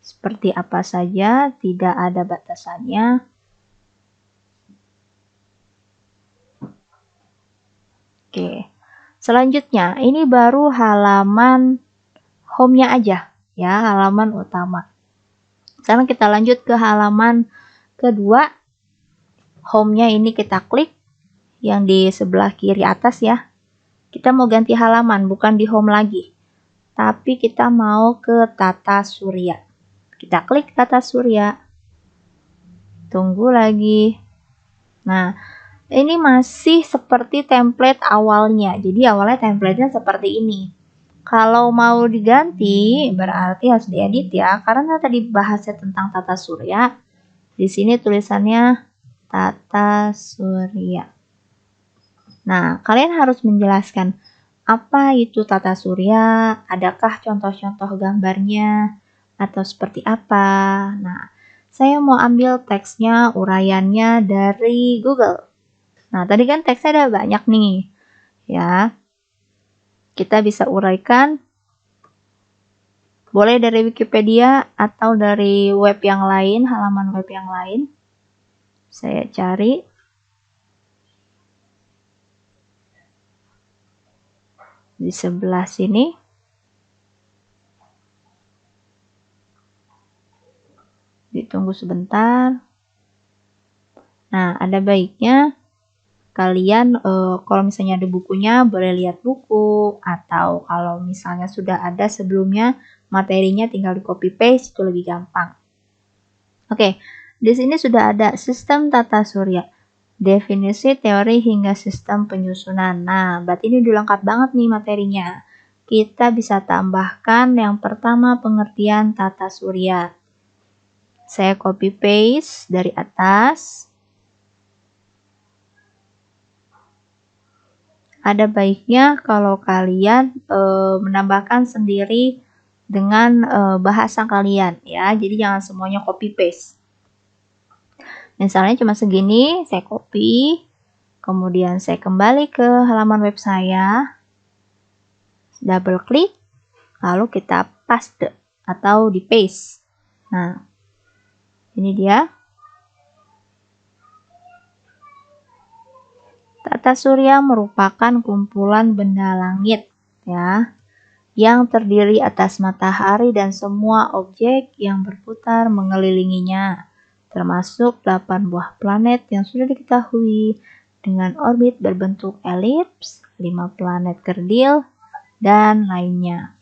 Speaker 1: seperti apa saja, tidak ada batasannya. Oke. Selanjutnya, ini baru halaman home-nya aja, ya, halaman utama. Sekarang kita lanjut ke halaman kedua. Home-nya ini kita klik yang di sebelah kiri atas ya. Kita mau ganti halaman, bukan di home lagi. Tapi kita mau ke tata surya. Kita klik tata surya. Tunggu lagi. Nah, ini masih seperti template awalnya. Jadi awalnya template-nya seperti ini. Kalau mau diganti, berarti harus diedit ya. Karena tadi bahasnya tentang tata surya. Di sini tulisannya tata surya. Nah, kalian harus menjelaskan apa itu tata surya, adakah contoh-contoh gambarnya, atau seperti apa. Nah, saya mau ambil teksnya, uraiannya dari Google. Nah, tadi kan teksnya ada banyak nih. Ya, kita bisa uraikan boleh dari Wikipedia atau dari web yang lain, halaman web yang lain. Saya cari. Di sebelah sini. Ditunggu sebentar. Nah, ada baiknya kalian kalau misalnya ada bukunya boleh lihat buku, atau kalau misalnya sudah ada sebelumnya materinya tinggal di copy paste, itu lebih gampang. Oke, di sini sudah ada sistem tata surya, definisi, teori hingga sistem penyusunan. Nah, berarti ini udah lengkap banget nih materinya. Kita bisa tambahkan yang pertama pengertian tata surya. Saya copy paste dari atas. Ada baiknya kalau kalian menambahkan sendiri dengan bahasa kalian ya. Jadi jangan semuanya copy paste. Misalnya cuma segini, saya copy. Kemudian saya kembali ke halaman web saya. Double klik. Lalu kita paste atau di paste. Nah, ini dia. Tata surya merupakan kumpulan benda langit ya, yang terdiri atas matahari dan semua objek yang berputar mengelilinginya, termasuk 8 buah planet yang sudah diketahui dengan orbit berbentuk elips, 5 planet kerdil, dan lainnya.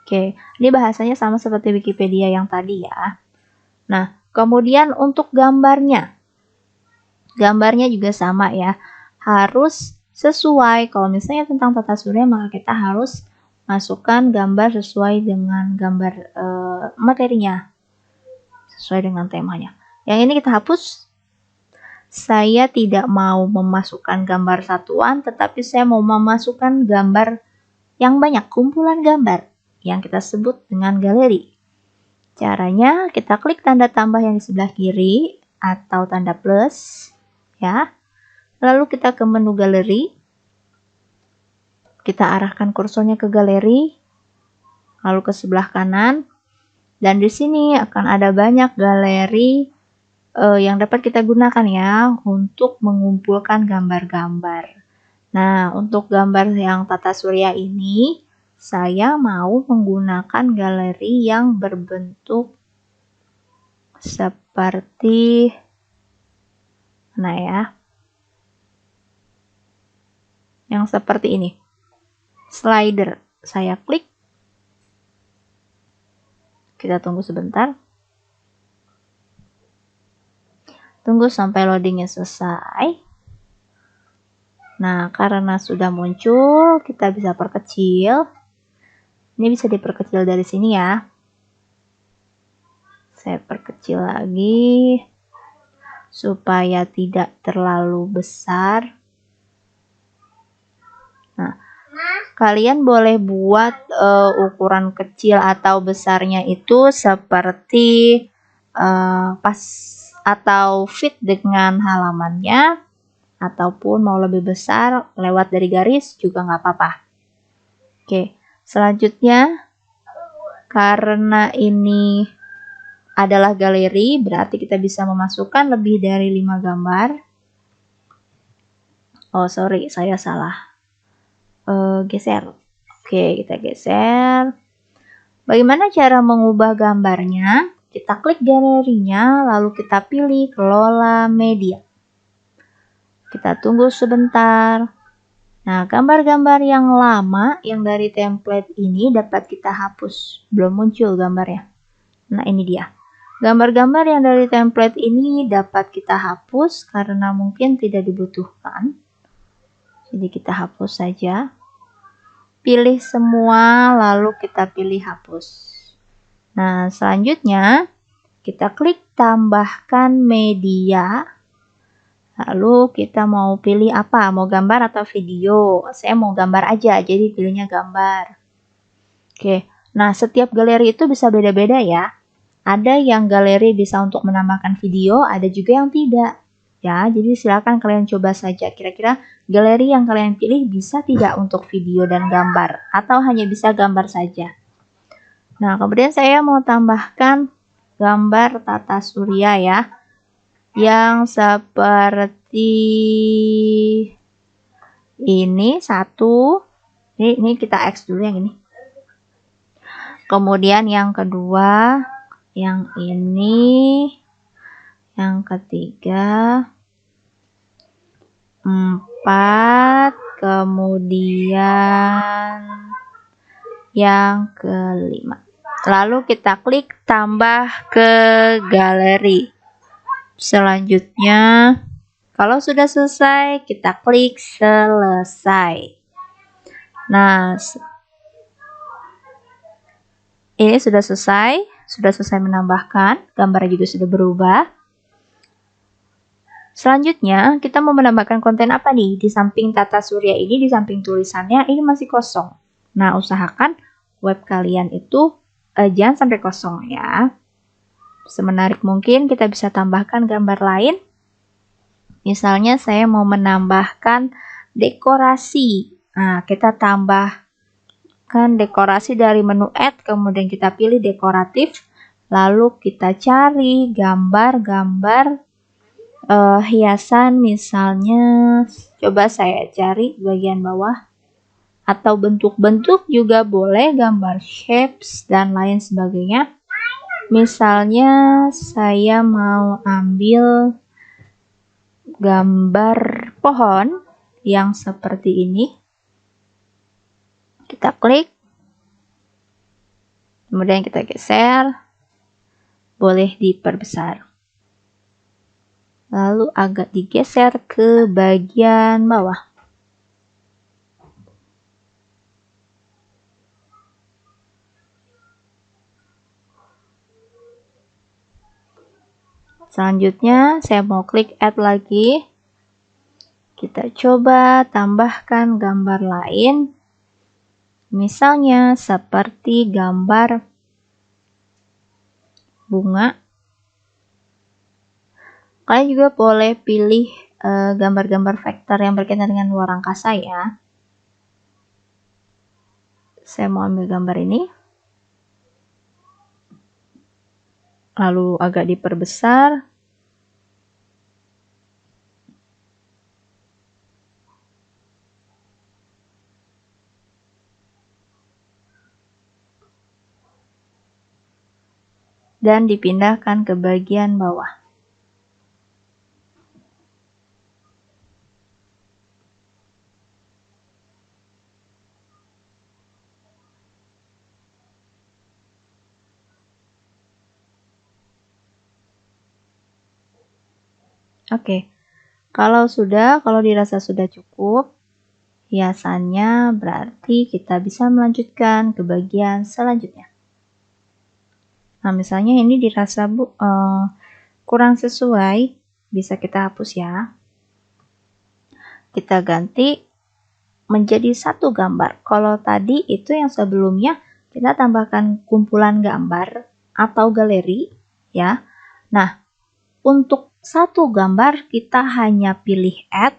Speaker 1: Oke, ini bahasanya sama seperti Wikipedia yang tadi ya. Nah, kemudian untuk gambarnya juga sama ya. Harus sesuai. Kalau misalnya tentang tata surya, maka kita harus masukkan gambar sesuai dengan gambar materinya, sesuai dengan temanya. Yang ini kita hapus. Saya tidak mau memasukkan gambar satuan, tetapi saya mau memasukkan gambar yang banyak, kumpulan gambar yang kita sebut dengan galeri. Caranya kita klik tanda tambah yang di sebelah kiri atau tanda plus ya. Lalu kita ke menu galeri. Kita arahkan kursornya ke galeri. Lalu ke sebelah kanan. Dan di sini akan ada banyak galeri yang dapat kita gunakan ya untuk mengumpulkan gambar-gambar. Nah, untuk gambar yang tata surya ini saya mau menggunakan galeri yang berbentuk seperti mana ya? Yang seperti ini. Slider. Saya klik. Kita tunggu sebentar. Tunggu sampai loadingnya selesai. Nah, karena sudah muncul, kita bisa perkecil. Ini bisa diperkecil dari sini ya. Saya perkecil lagi. supaya tidak terlalu besar. Nah, kalian boleh buat ukuran kecil atau besarnya itu seperti pas atau fit dengan halamannya, ataupun mau lebih besar lewat dari garis juga nggak apa-apa. Oke, selanjutnya karena ini adalah galeri, berarti kita bisa memasukkan lebih dari 5 gambar. Oh sorry, saya salah. Geser. Oke, kita geser. Bagaimana cara mengubah gambarnya? Kita klik galerinya, lalu kita pilih kelola media. Kita tunggu sebentar. Nah, gambar-gambar yang lama yang dari template ini dapat kita hapus. Belum muncul gambarnya. Nah, ini dia. Gambar-gambar yang dari template ini dapat kita hapus karena mungkin tidak dibutuhkan. Jadi kita hapus saja. Pilih semua, lalu kita pilih hapus. Nah, selanjutnya kita klik tambahkan media. Lalu kita mau pilih apa? Mau gambar atau video? Saya mau gambar aja, jadi pilihnya gambar. Oke, nah setiap galeri itu bisa beda-beda ya. Ada yang galeri bisa untuk menambahkan video, ada juga yang tidak. Ya, jadi silakan kalian coba saja. Kira-kira galeri yang kalian pilih bisa tidak untuk video dan gambar, atau hanya bisa gambar saja. Nah, kemudian saya mau tambahkan gambar tata surya ya, yang seperti ini satu. Ini kita X dulu yang ini. Kemudian yang kedua, yang ini, yang ketiga, 4, kemudian yang kelima. Lalu kita klik tambah ke galeri. Selanjutnya, kalau sudah selesai, kita klik selesai. Nah, ini sudah selesai menambahkan, gambarnya juga sudah berubah. Selanjutnya, kita mau menambahkan konten apa nih? Di samping tata surya ini, di samping tulisannya, ini masih kosong. Nah, usahakan web kalian itu jangan sampai kosong ya. Semenarik mungkin kita bisa tambahkan gambar lain. Misalnya saya mau menambahkan dekorasi. Nah, kita tambahkan dekorasi dari menu add, kemudian kita pilih dekoratif. Lalu kita cari gambar-gambar hiasan, misalnya coba saya cari bagian bawah. Atau bentuk-bentuk juga boleh, gambar shapes dan lain sebagainya. Misalnya saya mau ambil gambar pohon yang seperti ini. Kita klik. Kemudian kita geser. Boleh diperbesar. Lalu agak digeser ke bagian bawah. Selanjutnya saya mau klik add lagi. Kita coba tambahkan gambar lain. Misalnya seperti gambar bunga. Kalian juga boleh pilih gambar-gambar vektor yang berkaitan dengan luar angkasa ya. Saya mau ambil gambar ini. Lalu agak diperbesar. Dan dipindahkan ke bagian bawah. Oke, kalau dirasa sudah cukup hiasannya, berarti kita bisa melanjutkan ke bagian selanjutnya. Nah, misalnya ini dirasa kurang sesuai, bisa kita hapus ya. Kita ganti menjadi satu gambar. Kalau tadi itu yang sebelumnya kita tambahkan kumpulan gambar atau galeri ya. Nah, untuk satu gambar kita hanya pilih add,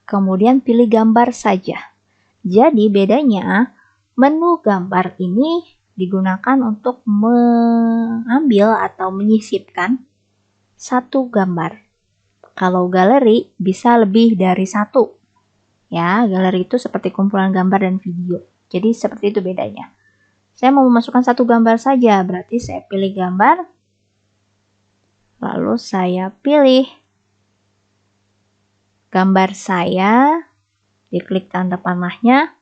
Speaker 1: kemudian pilih gambar saja. Jadi bedanya menu gambar ini digunakan untuk mengambil atau menyisipkan satu gambar. Kalau galeri bisa lebih dari satu. Ya, galeri itu seperti kumpulan gambar dan video. Jadi seperti itu bedanya. Saya mau memasukkan satu gambar saja, berarti saya pilih gambar. Lalu saya pilih gambar saya, diklik tanda panahnya.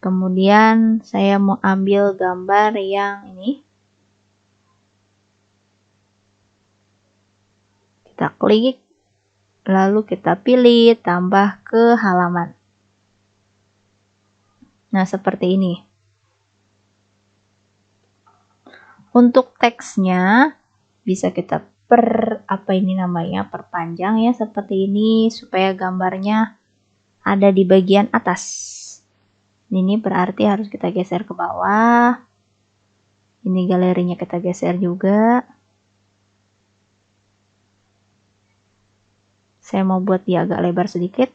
Speaker 1: Kemudian saya mau ambil gambar yang ini. Kita klik, lalu kita pilih tambah ke halaman. Nah, seperti ini. Untuk teksnya bisa kita perpanjang ya seperti ini supaya gambarnya ada di bagian atas. Ini berarti harus kita geser ke bawah. Ini galerinya kita geser juga. Saya mau buat dia agak lebar sedikit.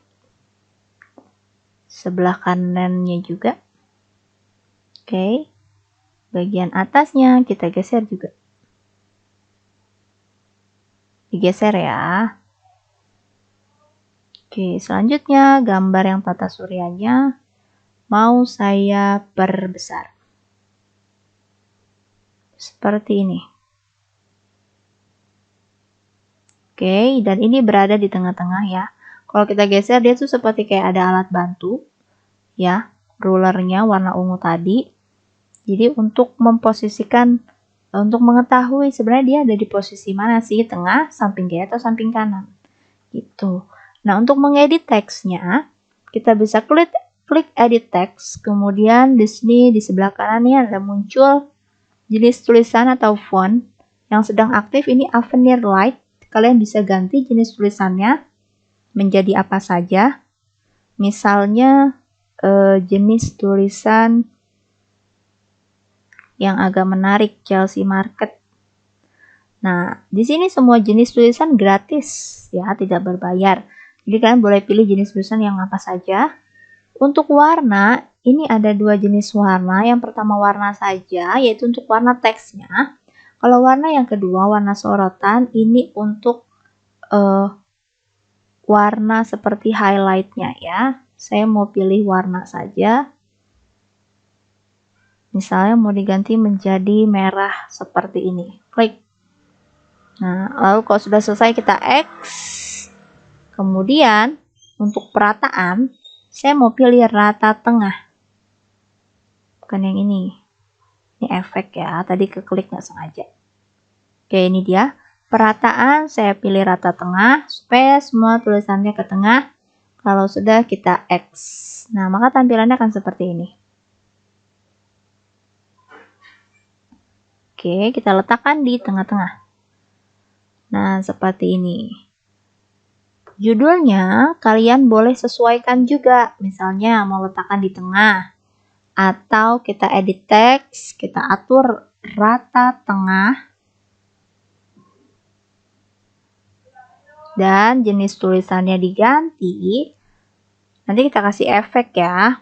Speaker 1: Sebelah kanannya juga. Oke. Bagian atasnya kita geser juga. Digeser ya. Oke, selanjutnya gambar yang tata suryanya mau saya perbesar. Seperti ini. Oke, dan ini berada di tengah-tengah ya. Kalau kita geser dia tuh seperti kayak ada alat bantu ya, rulernya warna ungu tadi. Jadi untuk memposisikan, untuk mengetahui sebenarnya dia ada di posisi mana sih, tengah, samping kiri atau samping kanan. Gitu. Nah, untuk mengedit teksnya, kita bisa klik edit text, kemudian di sini di sebelah kanannya ada muncul jenis tulisan atau font yang sedang aktif, ini Avenir Light. Kalian bisa ganti jenis tulisannya menjadi apa saja. Misalnya jenis tulisan yang agak menarik, Chelsea Market. Nah, di sini semua jenis tulisan gratis ya, tidak berbayar. Jadi kalian boleh pilih jenis tulisan yang apa saja. Untuk warna, ini ada dua jenis warna. Yang pertama warna saja, yaitu untuk warna teksnya. Kalau warna yang kedua, warna sorotan, ini untuk warna seperti highlightnya ya. Saya mau pilih warna saja. Misalnya mau diganti menjadi merah seperti ini. Klik. Nah, lalu kalau sudah selesai kita X. Kemudian untuk perataan, saya mau pilih rata tengah. Bukan yang ini. Ini efek ya, tadi keklik nggak sengaja. Oke, ini dia. Perataan, saya pilih rata tengah, supaya semua tulisannya ke tengah. Kalau sudah, kita X. Nah, maka tampilannya akan seperti ini. Oke, kita letakkan di tengah-tengah. Nah, seperti ini. Judulnya kalian boleh sesuaikan juga. Misalnya mau letakkan di tengah. Atau kita edit teks, kita atur rata tengah. Dan jenis tulisannya diganti. Nanti kita kasih efek ya.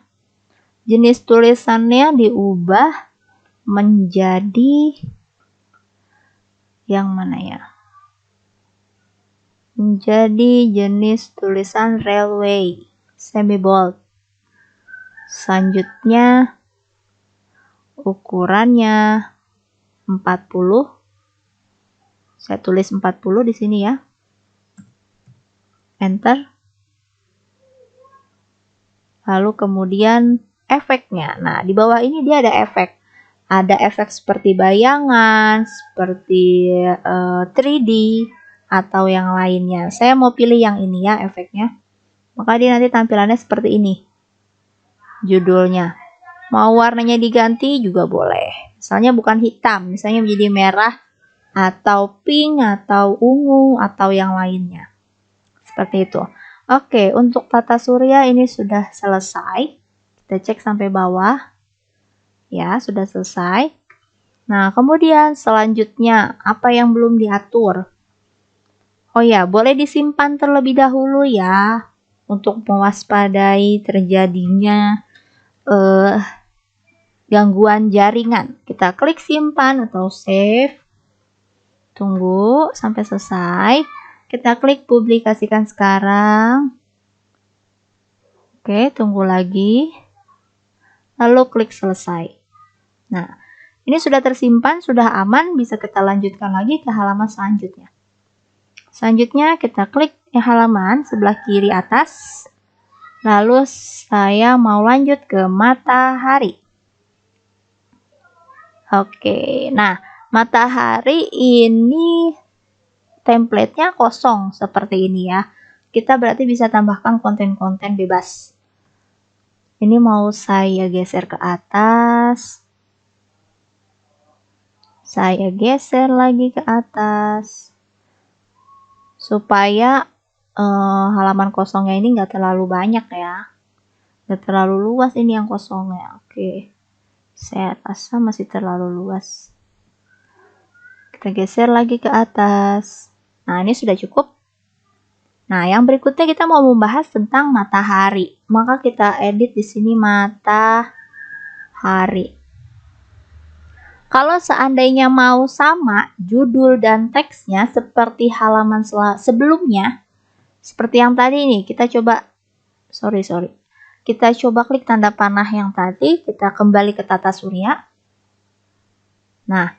Speaker 1: Jenis tulisannya diubah menjadi yang mana ya? Menjadi jenis tulisan railway, semi bold. Selanjutnya ukurannya 40. Saya tulis 40 di sini ya. Enter. Lalu kemudian efeknya. Nah, di bawah ini dia ada efek. Ada efek seperti bayangan, seperti 3D, atau yang lainnya. Saya mau pilih yang ini ya efeknya. Maka dia nanti tampilannya seperti ini. Judulnya. Mau warnanya diganti juga boleh. Misalnya bukan hitam, misalnya menjadi merah atau pink, atau ungu, atau yang lainnya. Seperti itu. Oke, untuk tata surya ini sudah selesai. Kita cek sampai bawah. Ya, sudah selesai. Nah, kemudian selanjutnya, apa yang belum diatur? Oh ya, boleh disimpan terlebih dahulu ya, untuk mewaspadai terjadinya gangguan jaringan. Kita klik simpan atau save. Tunggu sampai selesai. Kita klik publikasikan sekarang. Oke, tunggu lagi. Lalu klik selesai. Nah, ini sudah tersimpan, sudah aman, bisa kita lanjutkan lagi ke halaman selanjutnya. Selanjutnya kita klik halaman sebelah kiri atas. Lalu saya mau lanjut ke matahari. Oke, nah matahari ini template-nya kosong seperti ini ya. Kita berarti bisa tambahkan konten-konten bebas. Ini mau saya geser ke atas. Saya geser lagi ke atas. Supaya halaman kosongnya ini nggak terlalu banyak ya. Nggak terlalu luas ini yang kosongnya. Oke. Saya rasa masih terlalu luas. Kita geser lagi ke atas. Nah, ini sudah cukup. Nah, yang berikutnya kita mau membahas tentang matahari. Maka kita edit di sini matahari. Kalau seandainya mau sama judul dan teksnya seperti halaman sebelumnya, seperti yang tadi nih, kita coba kita coba klik tanda panah yang tadi, kita kembali ke tata surya. Nah,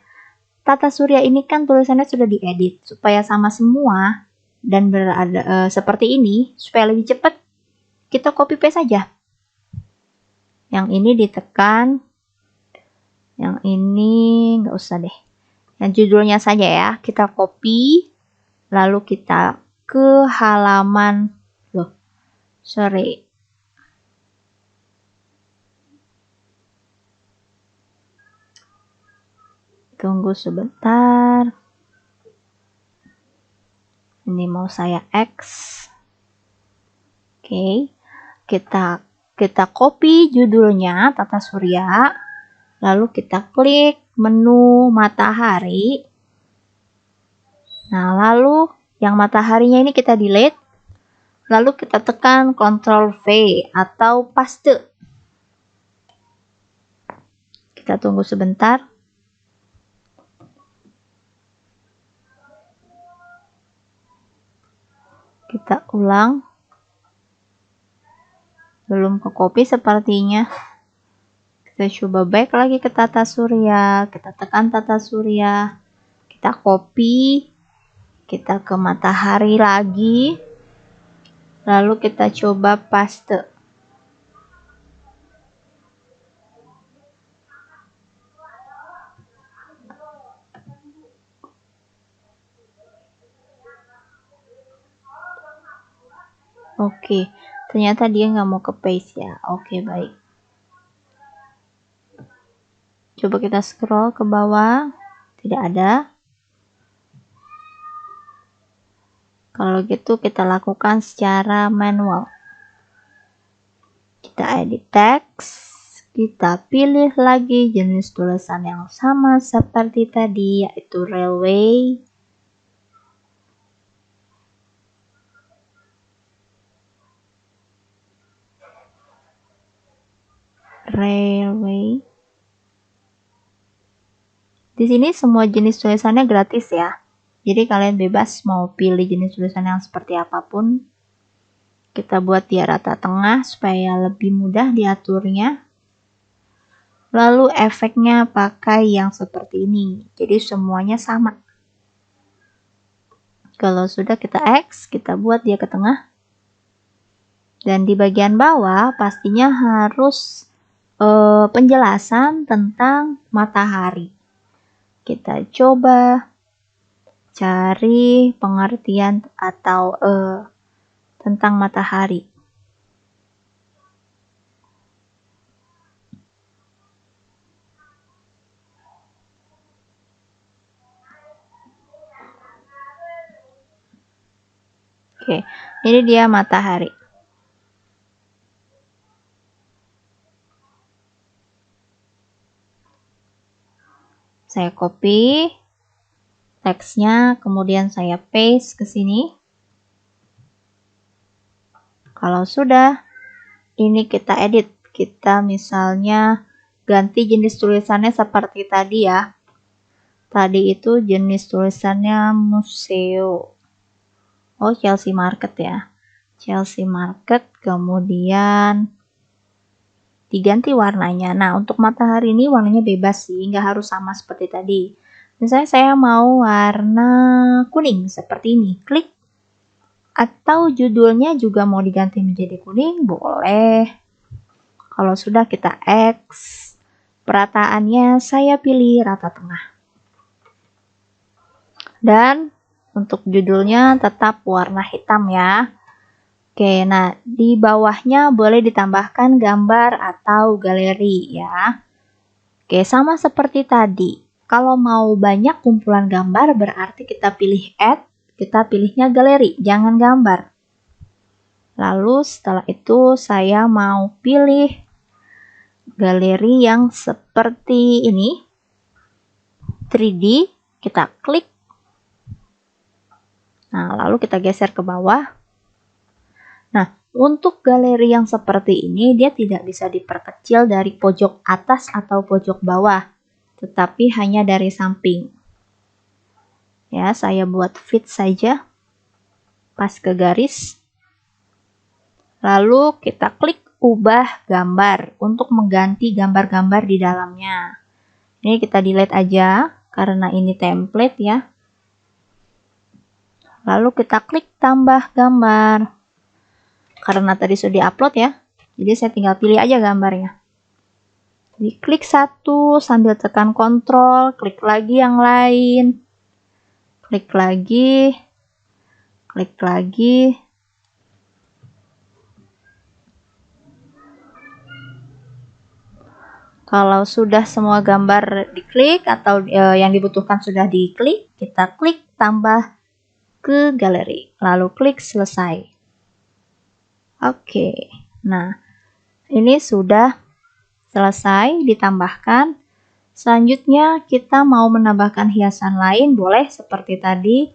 Speaker 1: tata surya ini kan tulisannya sudah diedit supaya sama semua dan berada seperti ini, supaya lebih cepat kita copy paste saja. Yang ini ditekan, yang ini nggak usah deh. Yang judulnya saja ya, kita copy, lalu kita ke halaman, tunggu sebentar. Ini mau saya X. Oke, kita copy judulnya tata surya. Lalu kita klik menu matahari. Nah, lalu yang mataharinya ini kita delete. Lalu kita tekan Ctrl V atau paste. Kita tunggu sebentar. Kita ulang. Belum ke copy sepertinya. Kita coba back lagi ke tata surya, kita tekan tata surya, kita copy, kita ke matahari lagi, lalu kita coba paste. Oke, ternyata dia nggak mau ke paste ya. Oke, baik. Coba kita scroll ke bawah, tidak ada. Kalau gitu kita lakukan secara manual. Kita edit teks, kita pilih lagi jenis tulisan yang sama seperti tadi, yaitu railway. Di sini semua jenis tulisannya gratis ya. Jadi kalian bebas mau pilih jenis tulisan yang seperti apapun. Kita buat dia rata tengah supaya lebih mudah diaturnya. Lalu efeknya pakai yang seperti ini. Jadi semuanya sama. Kalau sudah kita X, kita buat dia ke tengah. Dan di bagian bawah pastinya harus penjelasan tentang matahari. Kita coba cari pengertian atau tentang matahari. Oke, ini dia matahari. Saya copy teksnya, kemudian saya paste ke sini. Kalau sudah, ini kita edit. Kita misalnya ganti jenis tulisannya seperti tadi ya. Tadi itu jenis tulisannya museo. Oh, Chelsea Market ya. Chelsea Market, kemudian diganti warnanya. Nah, untuk matahari ini warnanya bebas sih, nggak harus sama seperti tadi. Misalnya saya mau warna kuning seperti ini, klik. Atau judulnya juga mau diganti menjadi kuning, boleh. Kalau sudah kita X, perataannya saya pilih rata tengah. Dan untuk judulnya tetap warna hitam ya. Oke, nah di bawahnya boleh ditambahkan gambar atau galeri ya. Oke, sama seperti tadi. Kalau mau banyak kumpulan gambar berarti kita pilih add, kita pilihnya galeri, jangan gambar. Lalu setelah itu saya mau pilih galeri yang seperti ini. 3D, kita klik. Nah, lalu kita geser ke bawah. Nah, untuk galeri yang seperti ini, dia tidak bisa diperkecil dari pojok atas atau pojok bawah, tetapi hanya dari samping. Ya, saya buat fit saja, pas ke garis. Lalu kita klik ubah gambar untuk mengganti gambar-gambar di dalamnya. Ini kita delete aja, karena ini template ya. Lalu kita klik tambah gambar. Karena tadi sudah diupload ya, jadi saya tinggal pilih aja gambarnya. Jadi klik satu sambil tekan kontrol, klik lagi yang lain, klik lagi, klik lagi. Kalau sudah semua gambar diklik atau yang dibutuhkan sudah diklik, kita klik tambah ke galeri, lalu klik selesai. Oke, nah ini sudah selesai ditambahkan. Selanjutnya kita mau menambahkan hiasan lain, boleh seperti tadi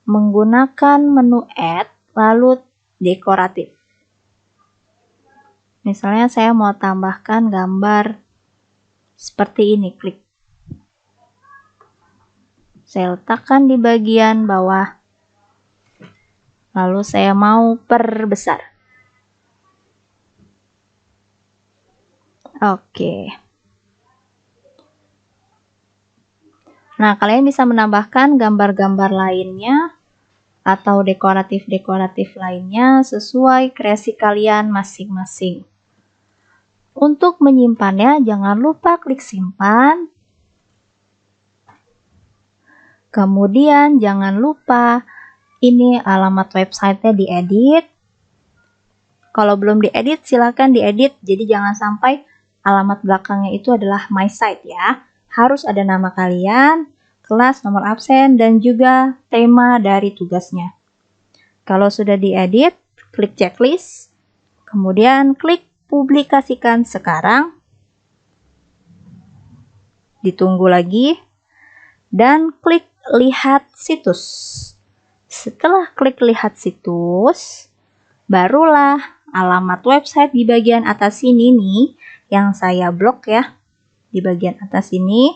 Speaker 1: menggunakan menu add lalu dekoratif. Misalnya saya mau tambahkan gambar seperti ini, klik. Saya letakkan di bagian bawah. Lalu saya mau perbesar. Oke. Nah, kalian bisa menambahkan gambar-gambar lainnya atau dekoratif-dekoratif lainnya sesuai kreasi kalian masing-masing. Untuk menyimpannya, jangan lupa klik simpan. Kemudian jangan lupa ini alamat websitenya diedit. Kalau belum diedit, silakan diedit. Jadi jangan sampai alamat belakangnya itu adalah my site ya. Harus ada nama kalian, kelas, nomor absen, dan juga tema dari tugasnya. Kalau sudah diedit, klik checklist, kemudian klik publikasikan sekarang, ditunggu lagi, dan klik lihat situs. Setelah klik lihat situs, barulah alamat website di bagian atas sini nih, yang saya blok ya, di bagian atas ini.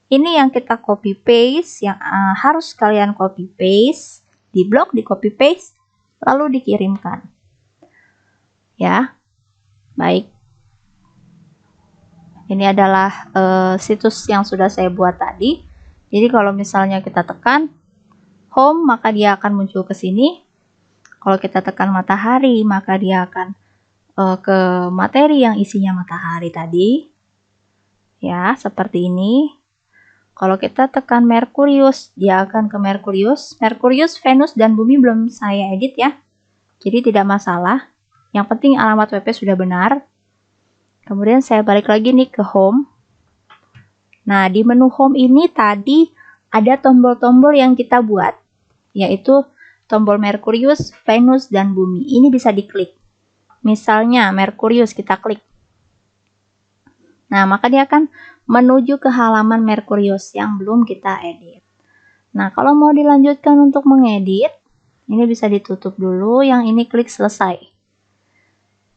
Speaker 1: Ini yang kita copy paste, yang harus kalian copy paste, di blok, di copy paste, lalu dikirimkan. Ya, baik. Ini adalah situs yang sudah saya buat tadi. Jadi kalau misalnya kita tekan home, maka dia akan muncul ke sini. Kalau kita tekan matahari, maka dia akan ke materi yang isinya matahari tadi. Ya, seperti ini. Kalau kita tekan Merkurius, dia akan ke Merkurius. Merkurius, Venus, dan Bumi belum saya edit ya. Jadi tidak masalah. Yang penting alamat webnya sudah benar. Kemudian saya balik lagi nih ke home. Nah, di menu home ini tadi ada tombol-tombol yang kita buat. Yaitu tombol Merkurius, Venus, dan Bumi. Ini bisa diklik. Misalnya Merkurius kita klik. Nah, maka dia akan menuju ke halaman Merkurius yang belum kita edit. Nah, kalau mau dilanjutkan untuk mengedit, ini bisa ditutup dulu, yang ini klik selesai.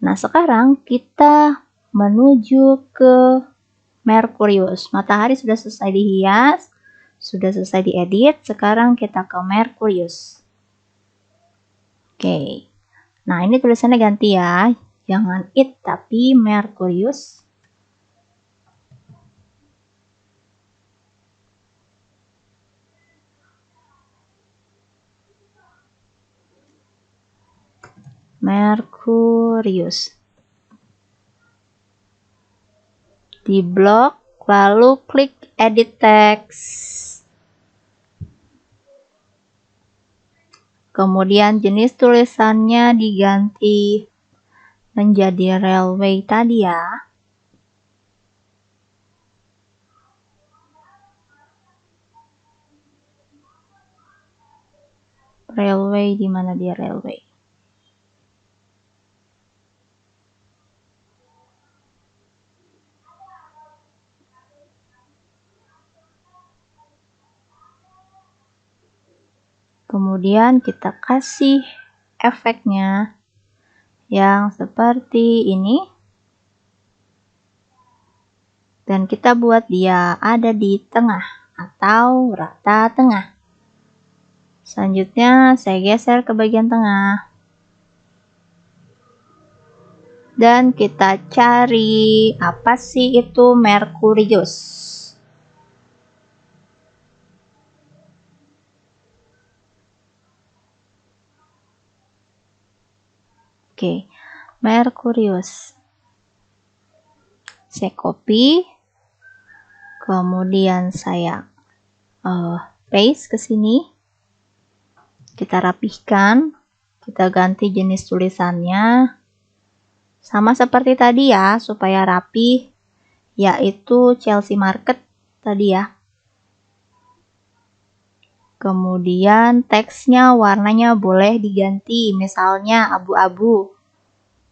Speaker 1: Nah, sekarang kita menuju ke Merkurius. Matahari sudah selesai dihias, sudah selesai diedit, sekarang kita ke Merkurius. Oke. Nah, ini tulisannya ganti ya. Jangan it tapi Merkurius. Merkurius. Di blok, lalu klik edit text. Kemudian jenis tulisannya diganti menjadi railway tadi ya. Railway, di mana dia railway? Kemudian kita kasih efeknya yang seperti ini. Dan kita buat dia ada di tengah atau rata tengah. Selanjutnya saya geser ke bagian tengah. Dan kita cari apa sih itu Merkurius. Oke, Merkurius. Saya copy, kemudian saya paste ke sini. Kita rapihkan, kita ganti jenis tulisannya. Sama seperti tadi ya, supaya rapi, yaitu Chelsea Market tadi ya. Kemudian teksnya warnanya boleh diganti, misalnya abu-abu.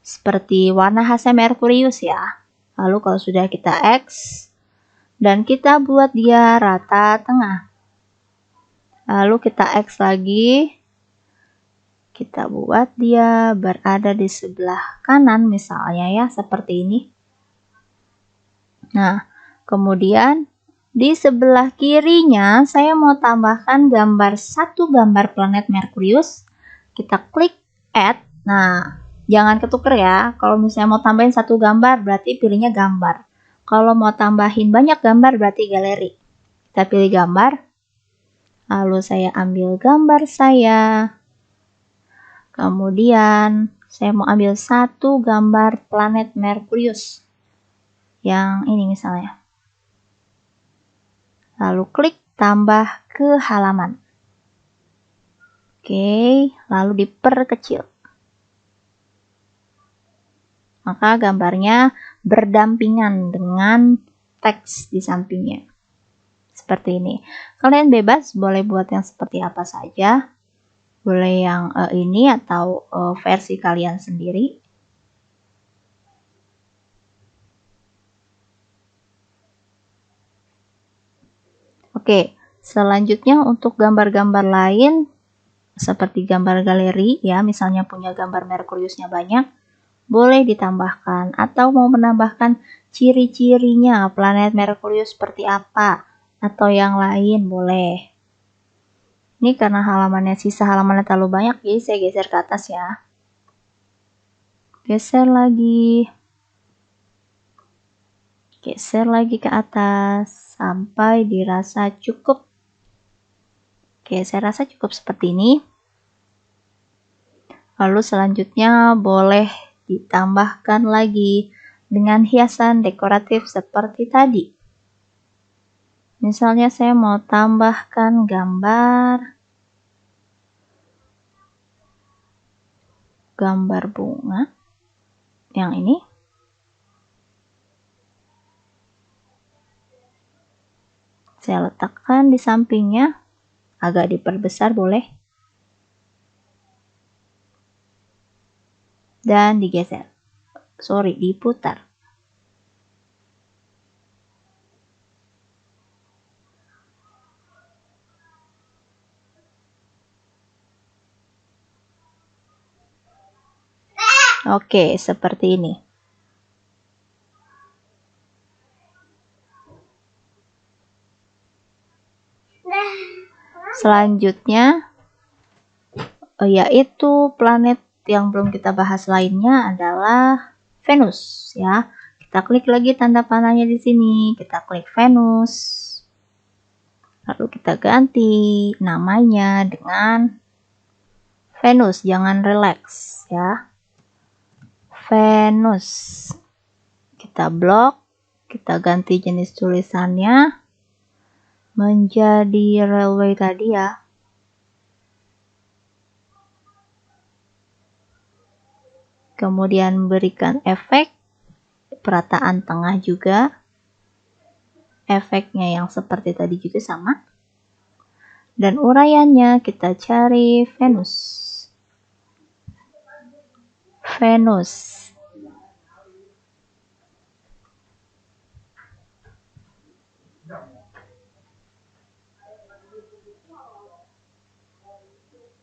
Speaker 1: Seperti warna khasnya Merkurius ya. Lalu kalau sudah kita X, dan kita buat dia rata tengah. Lalu kita X lagi. Kita buat dia berada di sebelah kanan misalnya ya, seperti ini. Nah, kemudian di sebelah kirinya saya mau tambahkan satu gambar planet Merkurius. Kita klik add. Nah, jangan ketuker ya. Kalau misalnya mau tambahin satu gambar berarti pilihnya gambar. Kalau mau tambahin banyak gambar berarti galeri. Kita pilih gambar. Lalu saya ambil gambar saya. Kemudian saya mau ambil satu gambar planet Merkurius. Yang ini misalnya. Lalu klik tambah ke halaman. Oke, lalu diperkecil. Maka gambarnya berdampingan dengan teks di sampingnya. Seperti ini. Kalian bebas boleh buat yang seperti apa saja. Boleh yang ini atau versi kalian sendiri. Oke, selanjutnya untuk gambar-gambar lain seperti gambar galeri ya, misalnya punya gambar Merkuriusnya banyak, boleh ditambahkan atau mau menambahkan ciri-cirinya planet Merkurius seperti apa atau yang lain boleh. Ini karena sisa halamannya terlalu banyak, jadi saya geser ke atas ya. Geser lagi. Geser lagi ke atas sampai dirasa cukup. Oke, saya rasa cukup seperti ini. Lalu selanjutnya boleh ditambahkan lagi dengan hiasan dekoratif seperti tadi. Misalnya saya mau tambahkan gambar bunga yang ini. Saya letakkan di sampingnya, agak diperbesar boleh. dan digeser. Sorry, diputar. Oke, seperti ini. Selanjutnya, yaitu planet yang belum kita bahas lainnya adalah Venus, ya. Kita klik lagi tanda panahnya di sini. Kita klik Venus. Lalu kita ganti namanya dengan Venus, jangan relax, ya. Venus. Kita blok, kita ganti jenis tulisannya menjadi railway tadi, ya. Kemudian berikan efek perataan tengah juga. Efeknya yang seperti tadi juga sama. Dan uraiannya kita cari Venus. Venus.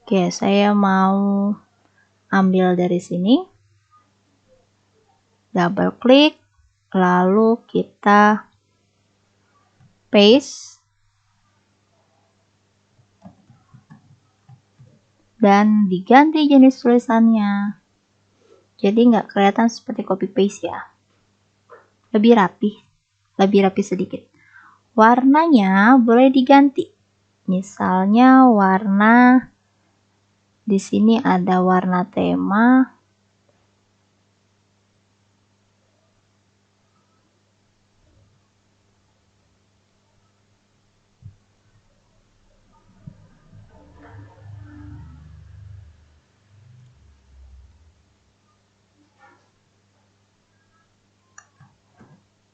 Speaker 1: Oke, saya mau ambil dari sini. Double klik, lalu kita paste. Dan diganti jenis tulisannya. Jadi nggak kelihatan seperti copy paste, ya. Lebih rapi sedikit. Warnanya boleh diganti. Misalnya warna di sini ada warna tema.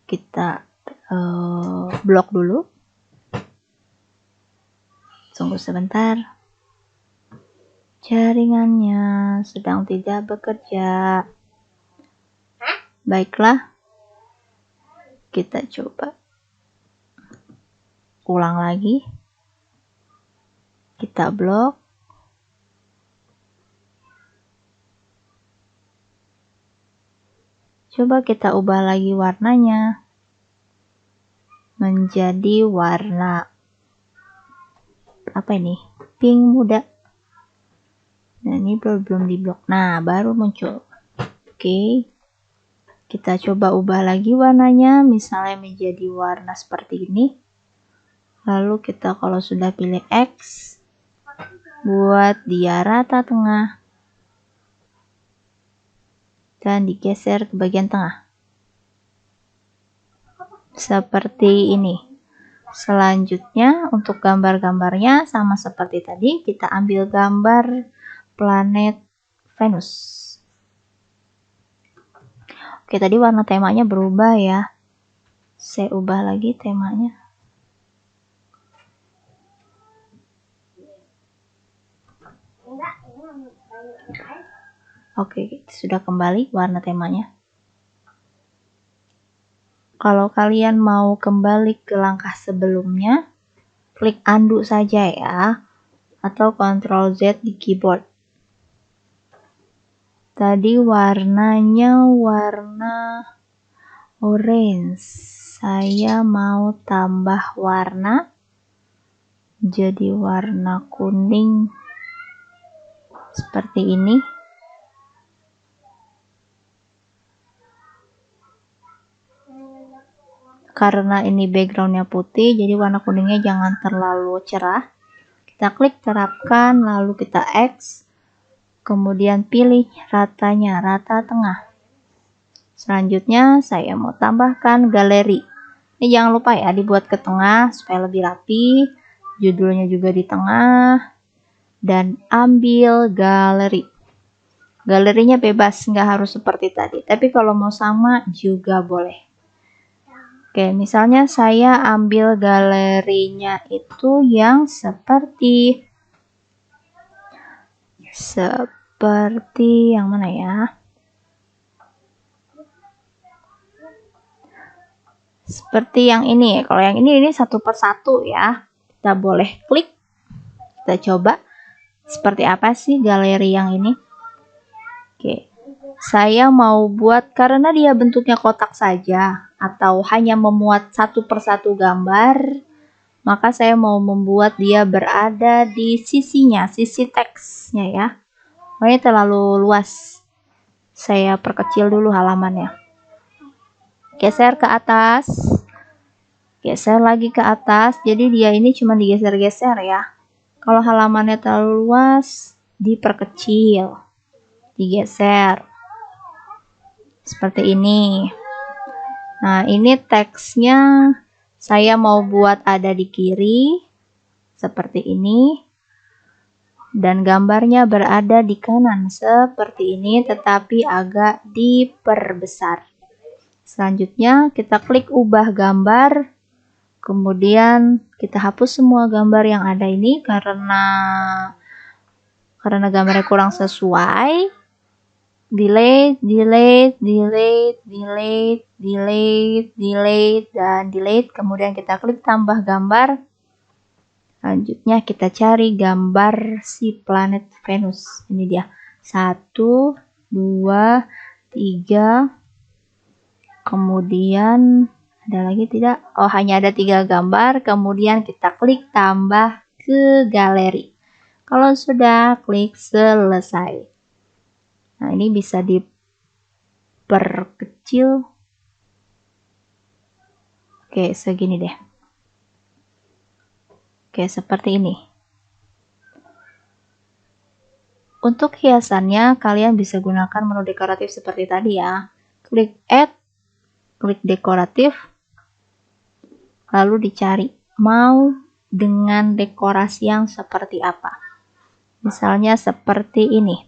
Speaker 1: Kita blok dulu. Tunggu sebentar. Jaringannya sedang tidak bekerja. Baiklah. Kita coba ulang lagi. Kita blok. Coba kita ubah lagi warnanya menjadi warna apa ini? Pink muda. Nah, ini belum diblok. Nah, baru muncul. Oke. Kita coba ubah lagi warnanya, misalnya menjadi warna seperti ini. Lalu kita kalau sudah pilih X, buat dia rata tengah. Dan digeser ke bagian tengah. Seperti ini. Selanjutnya, untuk gambar-gambarnya sama seperti tadi, kita ambil gambar planet Venus. Oke, tadi warna temanya berubah, ya. Saya ubah lagi temanya. Oke, sudah kembali warna temanya. Kalau kalian mau kembali ke langkah sebelumnya, klik undo saja, ya. Atau Ctrl Z di keyboard. Tadi warnanya warna orange. Saya mau tambah warna jadi warna kuning seperti ini. Karena ini backgroundnya putih, jadi warna kuningnya jangan terlalu cerah. Kita klik terapkan, lalu kita X, kemudian pilih ratanya, rata tengah. Selanjutnya saya mau tambahkan galeri. Ini jangan lupa, ya, dibuat ke tengah supaya lebih rapi. Judulnya juga di tengah. Dan ambil galeri. Galerinya bebas, nggak harus seperti tadi. Tapi kalau mau sama juga boleh. Oke, misalnya saya ambil galerinya itu yang seperti yang mana, ya? Seperti yang ini. Kalau yang ini satu persatu ya. Kita boleh klik. Kita coba seperti apa sih galeri yang ini. Oke. Saya mau buat karena dia bentuknya kotak saja atau hanya memuat satu persatu gambar, maka saya mau membuat dia berada di sisinya, sisi teksnya ya. Ini terlalu luas. Saya perkecil dulu halamannya. Geser ke atas. Geser lagi ke atas. Jadi dia ini cuma digeser-geser ya. Kalau halamannya terlalu luas, diperkecil. Digeser. Seperti ini. Nah, ini teksnya saya mau buat ada di kiri. Seperti ini. Dan gambarnya berada di kanan seperti ini, tetapi agak diperbesar. Selanjutnya kita klik ubah gambar, kemudian kita hapus semua gambar yang ada ini karena gambarnya kurang sesuai. Delete, dan delete. Kemudian kita klik tambah gambar. Selanjutnya kita cari gambar si planet Venus. Ini dia. 1, 2, 3. Kemudian ada lagi tidak? Oh, hanya ada 3 gambar. Kemudian kita klik tambah ke galeri. Kalau sudah, klik selesai. Nah, ini bisa diperkecil. Oke, segini deh. Oke, seperti ini. Untuk hiasannya, kalian bisa gunakan menu dekoratif seperti tadi ya. Klik add, klik dekoratif, lalu dicari mau dengan dekorasi yang seperti apa. Misalnya seperti ini.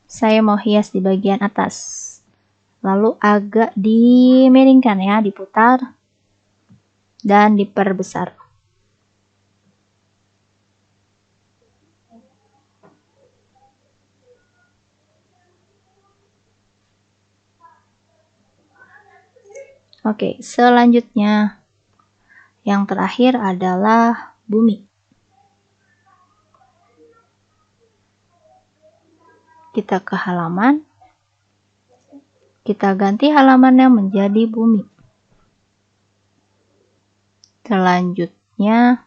Speaker 1: Saya mau hias di bagian atas. Lalu agak dimiringkan ya, diputar dan diperbesar. Oke, selanjutnya yang terakhir adalah bumi. Kita ke halaman. Kita ganti halamannya menjadi bumi. Selanjutnya,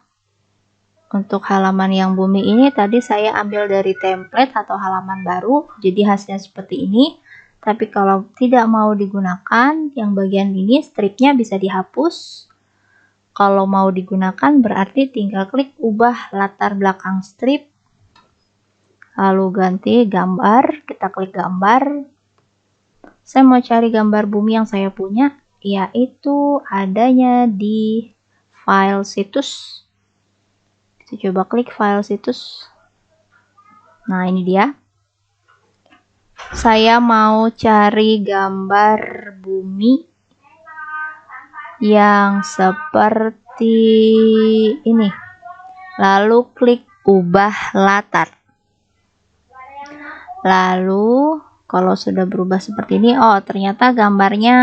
Speaker 1: untuk halaman yang bumi ini tadi saya ambil dari template atau halaman baru, jadi hasilnya seperti ini. Tapi kalau tidak mau digunakan, yang bagian ini stripnya bisa dihapus. Kalau mau digunakan berarti tinggal klik ubah latar belakang strip. Lalu ganti gambar, kita klik gambar. Saya mau cari gambar bumi yang saya punya, yaitu adanya di file situs. Kita coba klik file situs. Nah, ini dia. Saya mau cari gambar bumi yang seperti ini. Lalu klik ubah latar. Lalu kalau sudah berubah seperti ini, oh ternyata gambarnya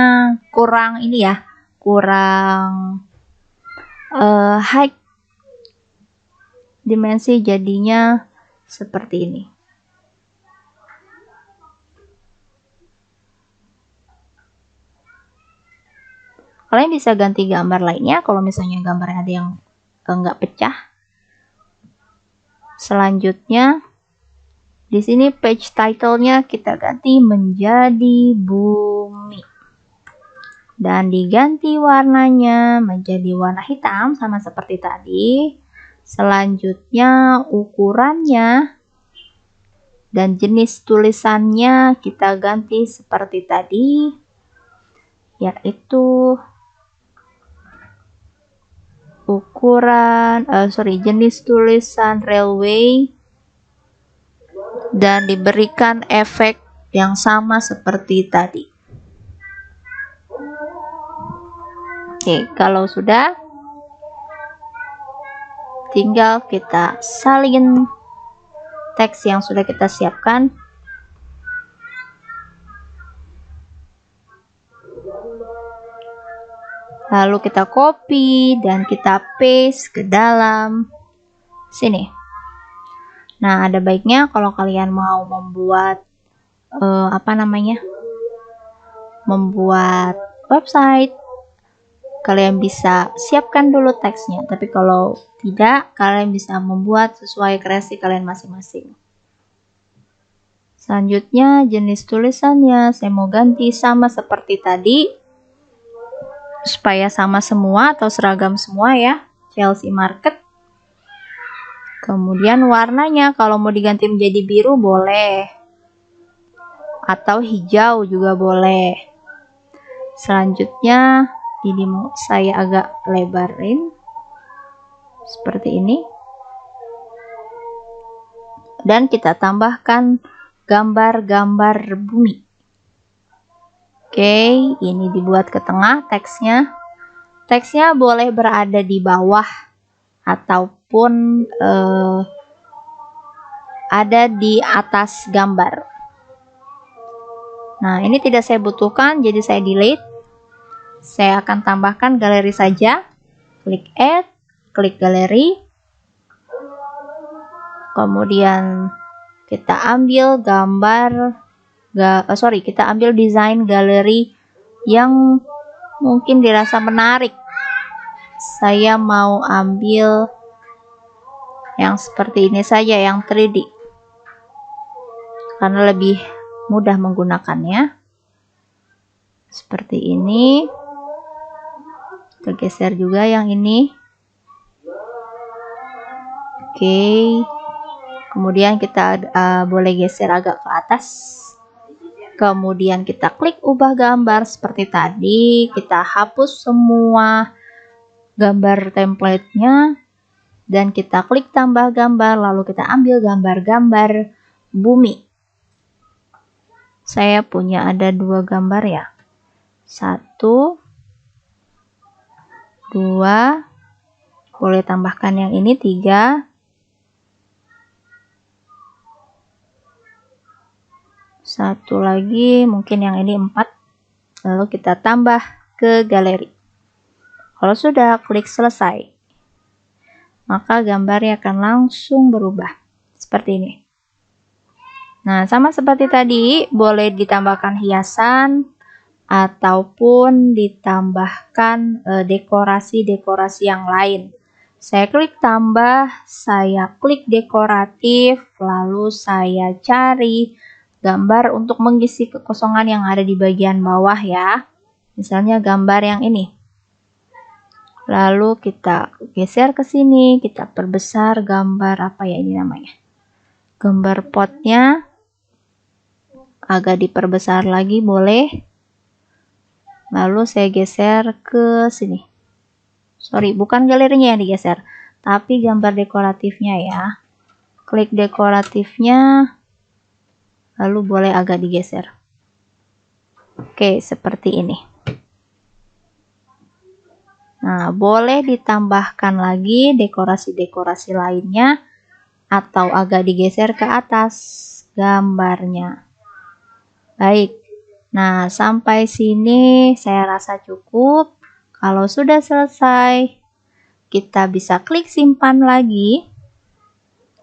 Speaker 1: kurang ini ya, kurang high dimensi, jadinya seperti ini. Kalian bisa ganti gambar lainnya kalau misalnya gambarnya ada yang enggak pecah. Selanjutnya di sini page title-nya kita ganti menjadi bumi. Dan diganti warnanya menjadi warna hitam sama seperti tadi. Selanjutnya ukurannya dan jenis tulisannya kita ganti seperti tadi, yaitu jenis tulisan railway, dan diberikan efek yang sama seperti tadi. Oke, kalau sudah, tinggal kita salin teks yang sudah kita siapkan. Lalu kita copy dan kita paste ke dalam sini. Nah, ada baiknya kalau kalian mau membuat membuat website, kalian bisa siapkan dulu teksnya. Tapi kalau tidak, kalian bisa membuat sesuai kreasi kalian masing-masing. Selanjutnya, jenis tulisannya saya mau ganti sama seperti tadi, supaya sama semua atau seragam semua ya, Chelsea Market. Kemudian warnanya kalau mau diganti menjadi biru boleh, atau hijau juga boleh. Selanjutnya ini mau saya agak lebarin seperti ini, dan kita tambahkan gambar-gambar bumi. Oke, ini dibuat ke tengah teksnya. Teksnya boleh berada di bawah ataupun ada di atas gambar. Nah, ini tidak saya butuhkan, jadi saya delete. Saya akan tambahkan galeri saja. Klik add, klik galeri. Kemudian kita ambil kita ambil desain galeri yang mungkin dirasa menarik. Saya mau ambil yang seperti ini saja, yang 3D, karena lebih mudah menggunakannya. Seperti ini. Kita geser juga yang ini. Oke. Kemudian kita boleh geser agak ke atas. Kemudian kita klik ubah gambar seperti tadi. Kita hapus semua gambar template-nya dan kita klik tambah gambar, lalu kita ambil gambar-gambar bumi. Saya punya ada 2 gambar ya. 1, 2, boleh tambahkan yang ini 3. Satu lagi, mungkin yang ini 4. Lalu kita tambah ke galeri. Kalau sudah, klik selesai. Maka gambarnya akan langsung berubah. Seperti ini. Nah, sama seperti tadi, boleh ditambahkan hiasan ataupun ditambahkan dekorasi-dekorasi yang lain. Saya klik tambah, saya klik dekoratif, lalu saya cari gambar untuk mengisi kekosongan yang ada di bagian bawah ya. Misalnya gambar yang ini. Lalu kita geser ke sini, kita perbesar gambar apa ya ini namanya. Gambar potnya agak diperbesar lagi boleh. Lalu saya geser ke sini. Sorry, bukan galerinya yang digeser, tapi gambar dekoratifnya ya. Klik dekoratifnya. Lalu boleh agak digeser. Oke, seperti ini. Nah, boleh ditambahkan lagi dekorasi-dekorasi lainnya atau agak digeser ke atas gambarnya. Baik. Nah, sampai sini saya rasa cukup. Kalau sudah selesai, kita bisa klik simpan lagi.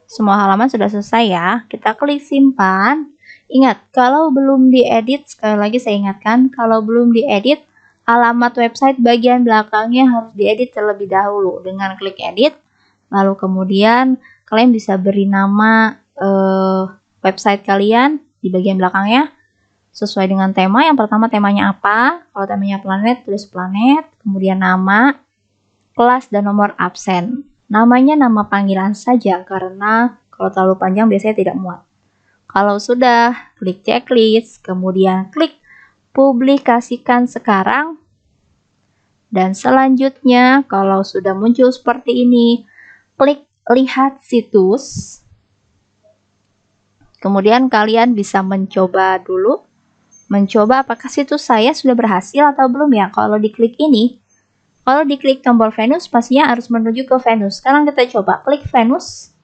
Speaker 1: Semua halaman sudah selesai ya. Kita klik simpan. Ingat, kalau belum diedit, sekali lagi saya ingatkan, kalau belum diedit, alamat website bagian belakangnya harus diedit terlebih dahulu dengan klik edit. Lalu kemudian kalian bisa beri nama website kalian di bagian belakangnya sesuai dengan tema. Yang pertama temanya apa? Kalau temanya planet, tulis planet. Kemudian nama, kelas, dan nomor absen. Namanya nama panggilan saja karena kalau terlalu panjang biasanya tidak muat. Kalau sudah, klik checklist, kemudian klik publikasikan sekarang. Dan selanjutnya, kalau sudah muncul seperti ini, klik lihat situs. Kemudian kalian bisa mencoba dulu. Mencoba apakah situs saya sudah berhasil atau belum ya. Kalau diklik ini, kalau diklik tombol Venus, pastinya harus menuju ke Venus. Sekarang kita coba klik Venus.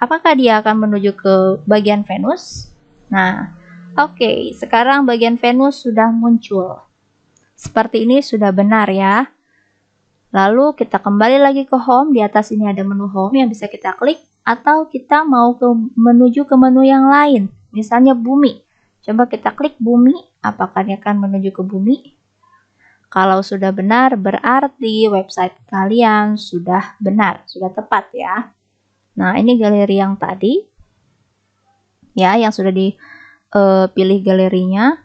Speaker 1: Apakah dia akan menuju ke bagian Venus? Nah, oke, sekarang bagian Venus sudah muncul. Seperti ini sudah benar ya. Lalu kita kembali lagi ke home. Di atas ini ada menu home yang bisa kita klik. Atau kita mau menuju ke menu yang lain. Misalnya bumi. Coba kita klik bumi. Apakah dia akan menuju ke bumi? Kalau sudah benar, berarti website kalian sudah benar, sudah tepat ya. Nah, ini galeri yang tadi. Ya, yang sudah dipilih galerinya.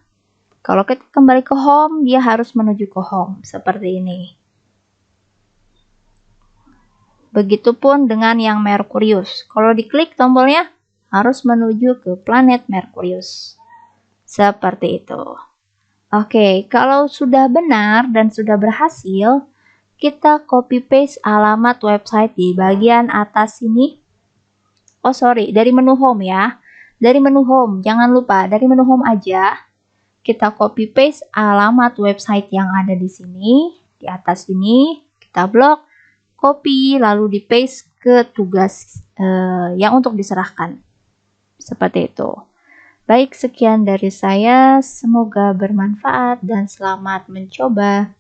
Speaker 1: Kalau kita kembali ke home, dia harus menuju ke home. Seperti ini. Begitupun dengan yang Merkurius. Kalau diklik tombolnya, harus menuju ke planet Merkurius. Seperti itu. Oke, kalau sudah benar dan sudah berhasil, kita copy paste alamat website di bagian atas sini. Oh sorry, dari menu home ya. Dari menu home, jangan lupa dari menu home aja. Kita copy paste alamat website yang ada di sini. Di atas ini, kita blok. Copy lalu di paste ke tugas yang untuk diserahkan. Seperti itu. Baik, sekian dari saya. Semoga bermanfaat dan selamat mencoba.